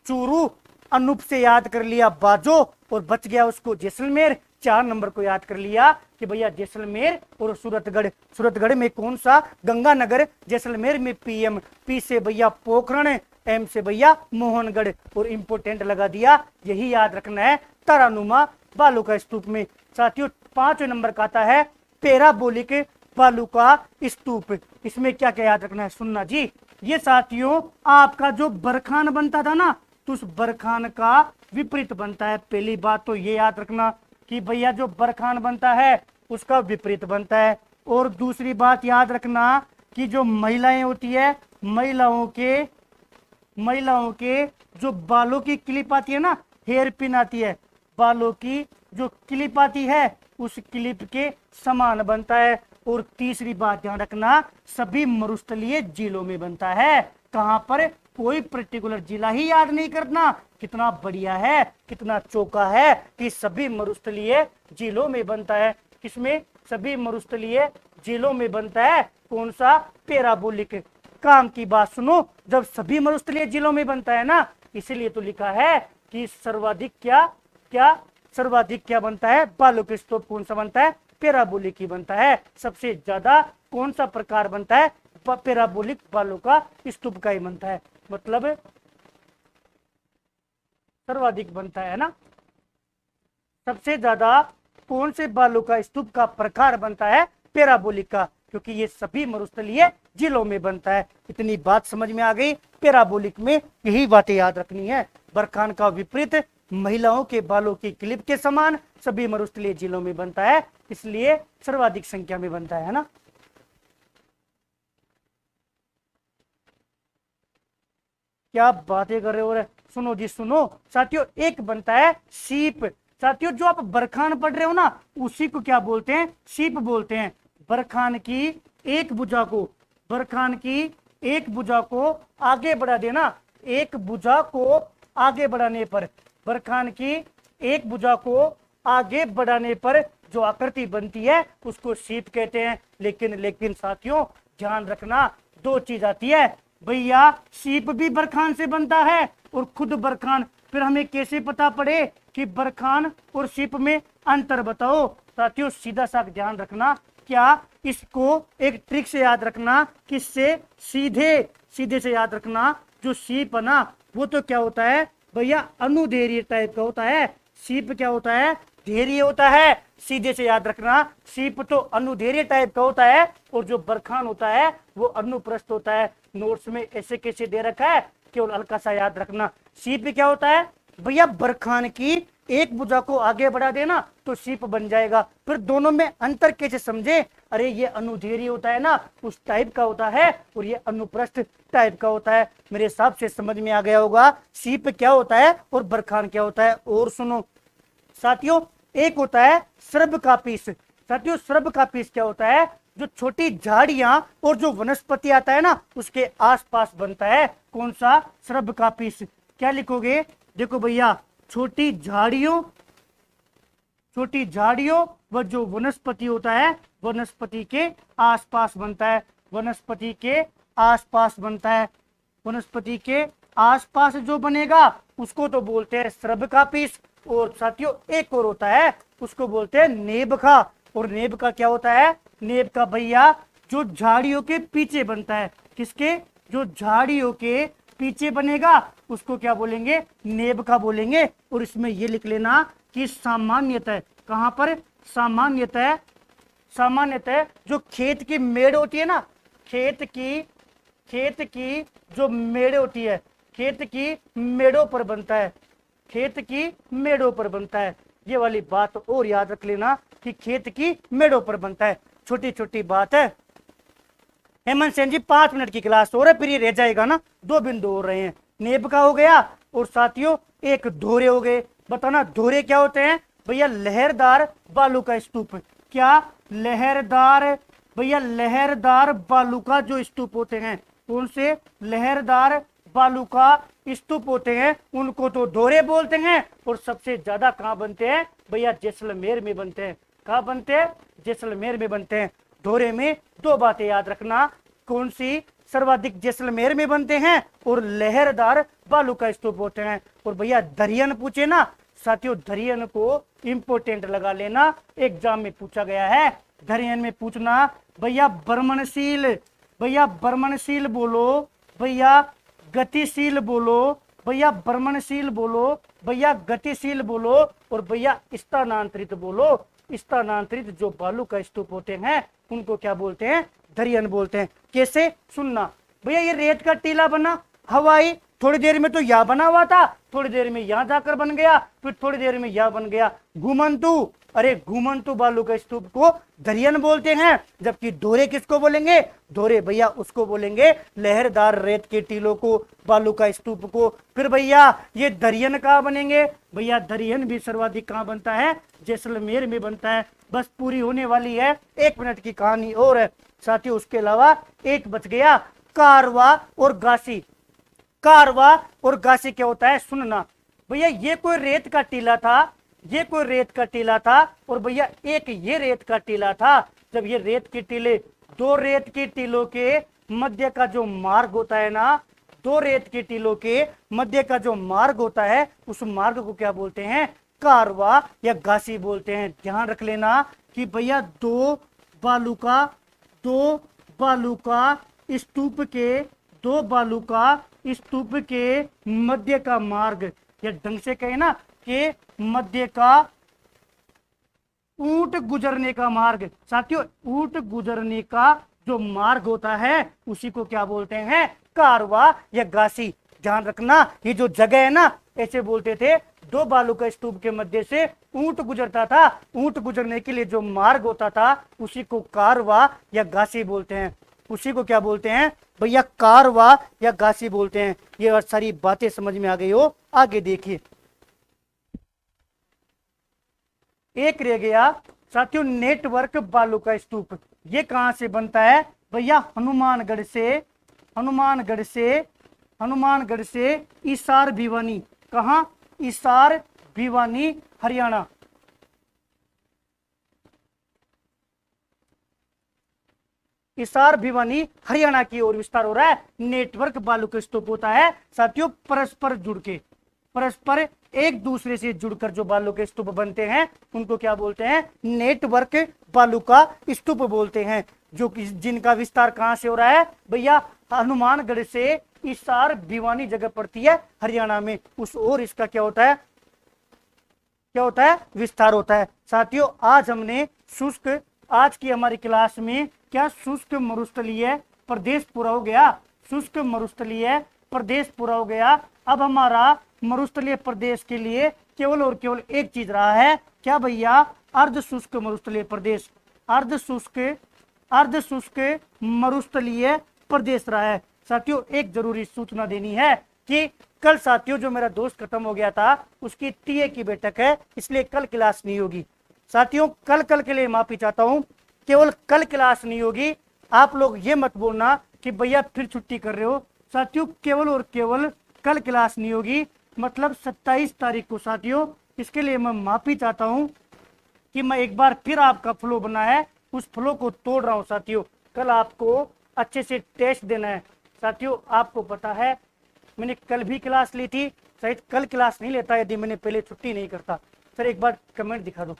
Speaker 1: चूरू, अनूप से याद कर लिया बाजो और बच गया उसको जैसलमेर। 4 नंबर को याद कर लिया कि भैया जैसलमेर और सूरतगढ़। सूरतगढ़ में कौन सा? गंगानगर। जैसलमेर में पीएम, पी से भैया पोखरण, एम से भैया मोहनगढ़ और इंपोर्टेंट लगा दिया। यही याद रखना है तारानुमा बालू का स्तूप में। साथियों 5वें नंबर का आता है पैराबोलिक बालू का स्तूप। इसमें क्या क्या याद रखना है सुनना जी। ये साथियों आपका जो बरखान बनता था ना, तो उस बरखान का विपरीत बनता है। पहली बात तो ये याद रखना कि भैया जो बरखान बनता है उसका विपरीत बनता है। और दूसरी बात याद रखना कि जो महिलाएं होती है, महिलाओं के जो बालों की क्लिप आती है ना, हेयर पिन आती है, बालों की जो क्लिप आती है उस क्लिप के समान बनता है। और तीसरी बात ध्यान रखना, सभी मरुस्थलीय जिलों में बनता है। कहां पर? कोई पर्टिकुलर जिला ही याद नहीं करना। कितना बढ़िया है, कितना चौका है कि सभी मरुस्थलीय जिलों में बनता है। किसमें? सभी मरुस्थलीय जिलों में बनता है। कौन सा? पैराबोलिक। काम की बात सुनो, जब सभी मरुस्थलीय जिलों में बनता है ना, इसीलिए तो लिखा है कि सर्वाधिक सर्वाधिक क्या बनता है? बालू के स्तूप कौन सा बनता है? पैराबोलिक ही बनता है। सबसे ज्यादा कौन सा प्रकार बनता है? पैराबोलिक बालू का स्तूप का ही बनता है, मतलब सर्वाधिक बनता है ना। सबसे ज्यादा कौन से बालू का स्तूप का प्रकार बनता है? पैराबोलिक का, क्योंकि ये सभी मरुस्थलीय जिलों में बनता है। इतनी बात समझ में आ गई। पैराबोलिक में यही बातें याद रखनी है। बरखान का विपरीत, महिलाओं के बालों की क्लिप के समान, सभी मरुस्थलीय जिलों में बनता है, इसलिए सर्वाधिक संख्या में बनता है ना। क्या बातें कर रहे हो रे? सुनो जी सुनो साथियों, एक बनता है सीप। साथियों जो आप बरखान पढ़ रहे हो ना, उसी को क्या बोलते हैं? सीप बोलते हैं। बरखान की एक भुजा को आगे बढ़ा देना, एक भुजा को आगे बढ़ाने पर, बरखान की एक भुजा को आगे बढ़ाने पर जो आकृति बनती है उसको सीप कहते हैं। लेकिन साथियों ध्यान रखना, 2 चीज आती है भैया। सीप भी बरखान से बनता है और खुद बरखान। फिर हमें कैसे पता पड़े कि बरखान और सीप में अंतर बताओ? साथियों सीधा सा ध्यान रखना, क्या इसको एक ट्रिक से याद रखना, किससे? सीधे से याद रखना। जो सीप है ना, वो तो क्या होता है भैया? अनुदैर्घ्य टाइप का होता है। सीप क्या होता है? धैर्य होता है। सीधे से याद रखना, सीप तो अनुदैर्घ्य टाइप का होता है और जो बरखान होता है वो अनुप्रस्थ होता है। नोट्स में ऐसे कैसे दे रखा है, केवल हल्का सा याद रखना। सीप क्या होता है भैया? बरखान की एक भुजा को आगे बढ़ा देना तो सीप बन जाएगा। फिर दोनों में अंतर कैसे समझे? अरे ये अनुदैर्घ्य होता है ना, उस टाइप का होता है, और ये अनुप्रस्थ टाइप का होता है। मेरे हिसाब से समझ में आ गया होगा सीप क्या होता है और बरखान क्या होता है। और सुनो साथियों, एक होता है श्रभ का पीस। साथियों श्रभ का पीस क्या होता है? जो छोटी झाड़ियां और जो वनस्पति आता है ना, उसके आसपास बनता है। कौन सा? श्रभ का पीस। क्या लिखोगे? देखो भैया, छोटी झाड़ियों व जो वनस्पति होता है, वनस्पति के आसपास बनता है। वनस्पति के आसपास बनता है। वनस्पति के आसपास जो बनेगा उसको तो बोलते हैं श्रभ का पीस। और साथियों एक और होता है, उसको बोलते हैं नेब का। और नेब का क्या होता है? नेब का भैया जो झाड़ियों के पीछे बनता है। किसके? जो झाड़ियों के पीछे बनेगा उसको क्या बोलेंगे? नेब का बोलेंगे। और इसमें ये लिख लेना कि सामान्यतः, कहां पर? सामान्यतः जो खेत की मेड़ होती है ना, खेत की जो मेड़ होती है, खेत की मेड़ों पर बनता है। खेत की मेड़ों पर बनता है। ये वाली बात और याद रख लेना कि खेत की मेड़ों पर बनता है। छोटी छोटी बात है। हेमंत सेन जी 5 मिनट की क्लास हो रहा है, फिर ये रह जाएगा ना। 2 बिंदु हो रहे हैं। नेब का हो गया और साथियों एक धोरे हो गए। बताना धोरे क्या होते हैं भैया? लहरदार बालू का स्तूप। क्या? लहरदार भैया, लहरदार बालू का जो स्तूप होते हैं, कौन से? लहरदार बालू का स्तूप होते हैं, उनको तो धोरे बोलते हैं। और सबसे ज्यादा कहाँ बनते हैं भैया? जैसलमेर में बनते हैं। कहाँ बनते हैं? जैसलमेर में बनते हैं। धोरे में 2 बातें याद रखना, कौन सी? सर्वाधिक जैसलमेर में बनते हैं और लहरदार बालू का स्तूप होते हैं। और भैया दरियन पूछे ना साथियों, दरियन को इंपोर्टेंट लगा लेना, एग्जाम में पूछा गया है। दरियन में पूछना भैया बर्मनशील, भैया बर्मनशील बोलो, भैया गतिशील बोलो, भैया बर्मनशील बोलो, भैया गतिशील बोलो, और भैया स्थानांतरित बोलो। स्थानांतरित जो बालू का स्तूप होते हैं उनको क्या बोलते हैं? दरियन बोलते हैं। कैसे? सुनना भैया, ये रेत का टीला बना, हवाई, थोड़ी देर में तो यह बना हुआ था, थोड़ी देर में यहां जाकर बन गया, फिर थोड़ी देर में यह बन गया। घुमंतु, अरे घुमंतु बालू का स्तूप को दरियन बोलते हैं। जबकि दोहरे किसको बोलेंगे? दोहरे भैया उसको बोलेंगे लहरदार रेत के टीलों को, बालू का स्तूप को। फिर भैया ये दरियन कहाँ बनेंगे? भैया दरियन भी सर्वाधिक कहाँ बनता है? जैसलमेर में बनता है। बस पूरी होने वाली है, 1 मिनट की कहानी और है साथियों। उसके अलावा एक बच गया, कारवा और गासी। कारवा और गासी क्या होता है? सुनना भैया, ये कोई रेत का टीला था, ये कोई रेत का टीला था, और भैया एक ये रेत का टीला था। जब ये रेत के टीले, दो रेत के टीलों के मध्य का जो मार्ग होता है ना, दो रेत के टीलों के मध्य का जो मार्ग होता है, उस मार्ग को क्या बोलते हैं? कारवा या गासी बोलते हैं। ध्यान रख लेना कि भैया दो बालू का स्तूप के, दो बालू का स्तूप के मध्य का मार्ग, या ढंग से कहे ना कि मध्य का ऊंट गुजरने का मार्ग। साथियों ऊंट गुजरने का जो मार्ग होता है उसी को क्या बोलते हैं? कारवा या गासी। ध्यान रखना, ये जो जगह है ना, ऐसे बोलते थे, दो बालू का स्तूप के मध्य से ऊंट गुजरता था, ऊंट गुजरने के लिए जो मार्ग होता था उसी को कारवा या गासी बोलते हैं। उसी को क्या बोलते हैं भैया? कारवा या गासी बोलते हैं। ये सारी बातें समझ में आ गई हो? आगे देखिए, एक रह गया साथियों नेटवर्क बालू का स्तूप। ये कहां से बनता है? भैया हनुमानगढ़ से इसार भिवानी। कहां? इसार भिवानी हरियाणा। इसार भिवानी हरियाणा की ओर विस्तार हो रहा है। नेटवर्क बालू का स्तूप होता है साथियों परस्पर जुड़ के, परस्पर एक दूसरे से जुड़कर जो बालू के स्तूप बनते हैं उनको क्या बोलते हैं? नेटवर्क बालू का स्तूप बोलते हैं। जो जिनका विस्तार कहां से हो रहा है? भैया हनुमानगढ़ से इसार भिवानी जगह पड़ती है हरियाणा में, उस ओर इसका क्या होता है? क्या होता है? विस्तार होता है। साथियों आज हमने शुष्क, आज की हमारी क्लास में क्या शुष्क मरुस्थलीय प्रदेश पूरा हो गया, शुष्क मरुस्थलीय प्रदेश पूरा हो गया। अब हमारा मरुस्थलीय प्रदेश के लिए केवल और केवल एक चीज रहा है, क्या भैया? अर्ध शुष्क मरुस्थलीय प्रदेश, अर्ध शुष्क मरुस्थलीय प्रदेश रहा है। साथियों एक जरूरी सूचना देनी है कि कल साथियों जो मेरा दोस्त खत्म हो गया था उसकी टीए की बैठक है, इसलिए कल क्लास नहीं होगी। साथियों कल के लिए माफी चाहता हूं, केवल कल क्लास नहीं होगी। आप लोग ये मत बोलना कि भैया फिर छुट्टी कर रहे हो। साथियों केवल और केवल कल क्लास नहीं होगी, मतलब 27 तारीख को साथियों। इसके लिए मैं माफी चाहता हूं कि मैं एक बार फिर आपका फ्लो बना है, उस फ्लो को तोड़ रहा हूं साथियों। कल आपको अच्छे से टेस्ट देना है साथियों। आपको पता है मैंने कल भी क्लास ली थी, शायद कल क्लास नहीं लेता यदि मैंने पहले छुट्टी नहीं करता। सर एक बार कमेंट दिखा दो,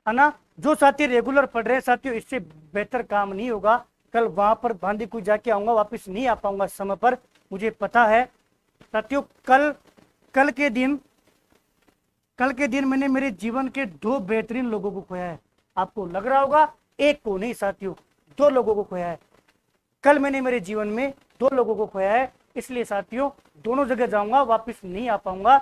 Speaker 1: है ना? जो साथी रेगुलर पढ़ रहे हैं साथियों, इससे बेहतर काम नहीं होगा। कल वहां पर बांदीकुई जाके आऊंगा, वापस नहीं आ पाऊंगा समय पर, मुझे पता है साथियों। कल के दिन मैंने मेरे जीवन के 2 बेहतरीन लोगों को खोया है। आपको लग रहा होगा एक को नहीं साथियों, 2 लोगों को खोया है। कल मैंने मेरे जीवन में 2 लोगों को खोया है, इसलिए साथियों दोनों जगह जाऊंगा, वापस नहीं आ पाऊंगा,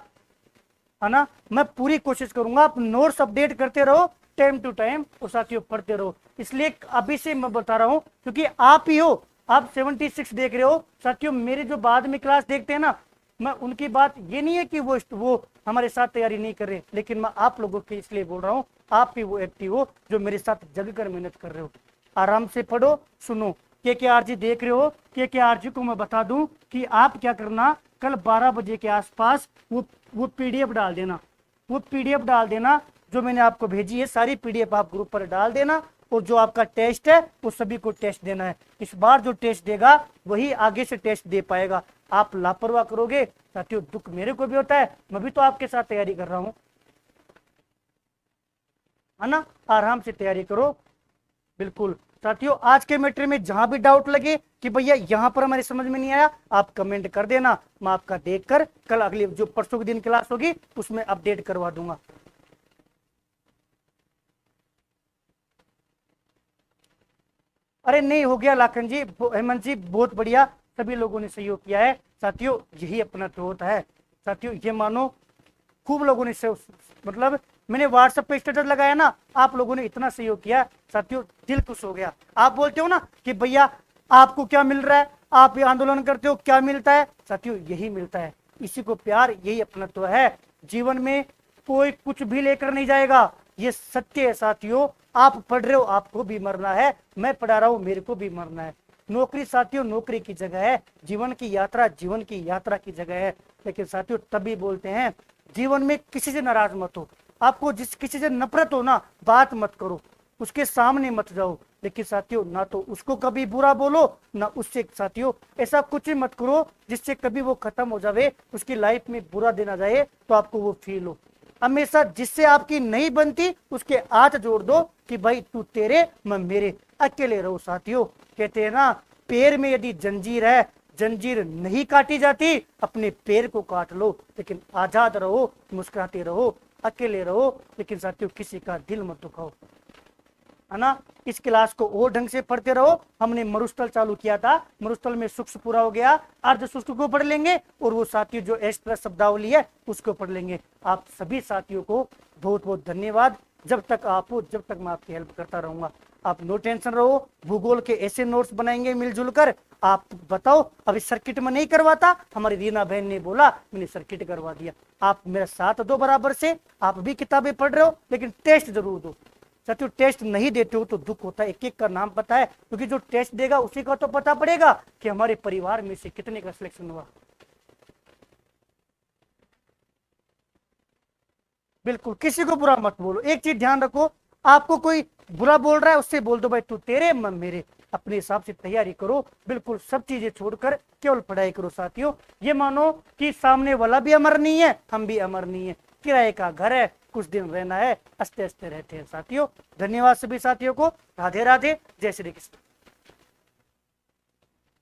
Speaker 1: है ना? मैं पूरी कोशिश करूंगा। आप नोट्स अपडेट करते रहो टाइम टू टाइम और साथियों पढ़ते रहो। इसलिए अभी से मैं बता रहा हूं क्योंकि आप ही हो, आप 76 देख रहे हो साथियों। मेरे जो बाद में क्लास देखते हैं ना, मैं उनकी बात ये नहीं है कि वो हमारे साथ तैयारी नहीं कर रहे, लेकिन मैं आप लोगों के इसलिए बोल रहा हूँ, आप ही वो एक्टिव हो जो मेरे साथ जग कर मेहनत कर रहे हो। आराम से पढ़ो, सुनो। के आरजी देख रहे हो, के आरजी को मैं बता दूं कि आप क्या करना, कल 12 बजे के आसपास वो पीडीएफ डाल देना, वो पीडीएफ डाल देना जो मैंने आपको भेजी है। सारी पीडीएफ आप ग्रुप पर डाल देना और जो आपका टेस्ट है वो सभी को टेस्ट देना है। इस बार जो टेस्ट देगा वही आगे से टेस्ट दे पाएगा। आप लापरवाह करोगे साथियों, दुख मेरे को भी होता है, मैं भी तो आपके साथ तैयारी कर रहा हूं, है ना। आराम से तैयारी करो। बिल्कुल साथियों, आज के मैटर में जहां भी डाउट लगे कि भैया यहां पर हमारे समझ में नहीं आया, आप कमेंट कर देना, मैं आपका देखकर कल अगले जो परसों के दिन क्लास होगी उसमें अपडेट करवा दूंगा। अरे नहीं हो गया लाखन जी, हेमंत जी बहुत बढ़िया, सभी लोगों ने सहयोग किया है साथियों, यही अपना तो होता है साथियों। ये मानो खूब लोगों ने मतलब मैंने व्हाट्सएप पे स्टेटस लगाया ना, आप लोगों ने इतना सहयोग किया साथियों, दिल खुश हो गया। आप बोलते हो ना कि भैया आपको क्या मिल रहा है, आप ये आंदोलन करते हो क्या मिलता है, साथियों यही मिलता है, इसी को प्यार, यही अपनत्व है। जीवन में कोई कुछ भी लेकर नहीं जाएगा, ये सत्य है साथियों। आप पढ़ रहे हो आपको भी मरना है, मैं पढ़ा रहा हूं मेरे को भी मरना है। नौकरी साथियों नौकरी की जगह है, जीवन की यात्रा जीवन की यात्रा की जगह है। लेकिन साथियों तभी बोलते हैं जीवन में किसी से नाराज मत हो, आपको जिस किसी से नफरत हो ना, बात मत करो, उसके सामने मत जाओ, लेकिन साथियों ना तो उसको कभी बुरा बोलो ना उससे, साथियों ऐसा कुछ भी मत करो जिससे कभी वो खत्म हो जावे, उसकी लाइफ में बुरा दिन आ जाए तो आपको वो फील हो। हमेशा जिससे आपकी नहीं बनती उसके हाथ जोड़ दो कि भाई तू तेरे मैं मेरे, अकेले रहो साथियों। कहते हैं ना पैर में यदि जंजीर है, जंजीर नहीं काटी जाती, अपने पैर को काट लो, लेकिन आजाद रहो, मुस्कुराते रहो, अकेले रहो, लेकिन साथियों किसी का दिल मत दुखाओ, है ना। इस क्लास को और ढंग से पढ़ते रहो। हमने मरुस्थल चालू किया था, मरुस्थल में सूक्ष्म पूरा हो गया, अर्ध सूक्ष्म को पढ़ लेंगे और वो साथियों जो एक्स्ट्रा शब्दावली है उसको पढ़ लेंगे। आप सभी साथियों को बहुत बहुत धन्यवाद। जब तक आप हो जब तक मैं आपकी हेल्प करता रहूंगा, आप नो टेंशन रहो। भूगोल के ऐसे नोट्स बनाएंगे मिलजुल कर। आप बताओ अभी सर्किट में नहीं करवाता, हमारी रीना बहन ने बोला मैंने सर्किट करवा दिया। आप मेरा साथ दो बराबर से, आप भी किताबें पढ़ रहे हो लेकिन टेस्ट जरूर दो साथियों। टेस्ट नहीं देते हो तो दुख होता है, एक एक का नाम पता है, क्योंकि जो टेस्ट देगा उसी का तो पता पड़ेगा कि हमारे परिवार में से कितने का सिलेक्शन हुआ। बिल्कुल किसी को बुरा मत बोलो, एक चीज ध्यान रखो, आपको कोई बुरा बोल रहा है उससे बोल दो भाई तू तेरे मैं मेरे, अपने हिसाब से तैयारी करो। बिल्कुल सब चीजें छोड़कर केवल पढ़ाई करो साथियों। ये मानो कि सामने वाला भी अमर नहीं है, हम भी अमर नहीं है, किराए का घर है, कुछ दिन रहना है, हंसते हंसते रहते हैं साथियों। धन्यवाद सभी साथियों को, राधे राधे, जय श्री कृष्ण।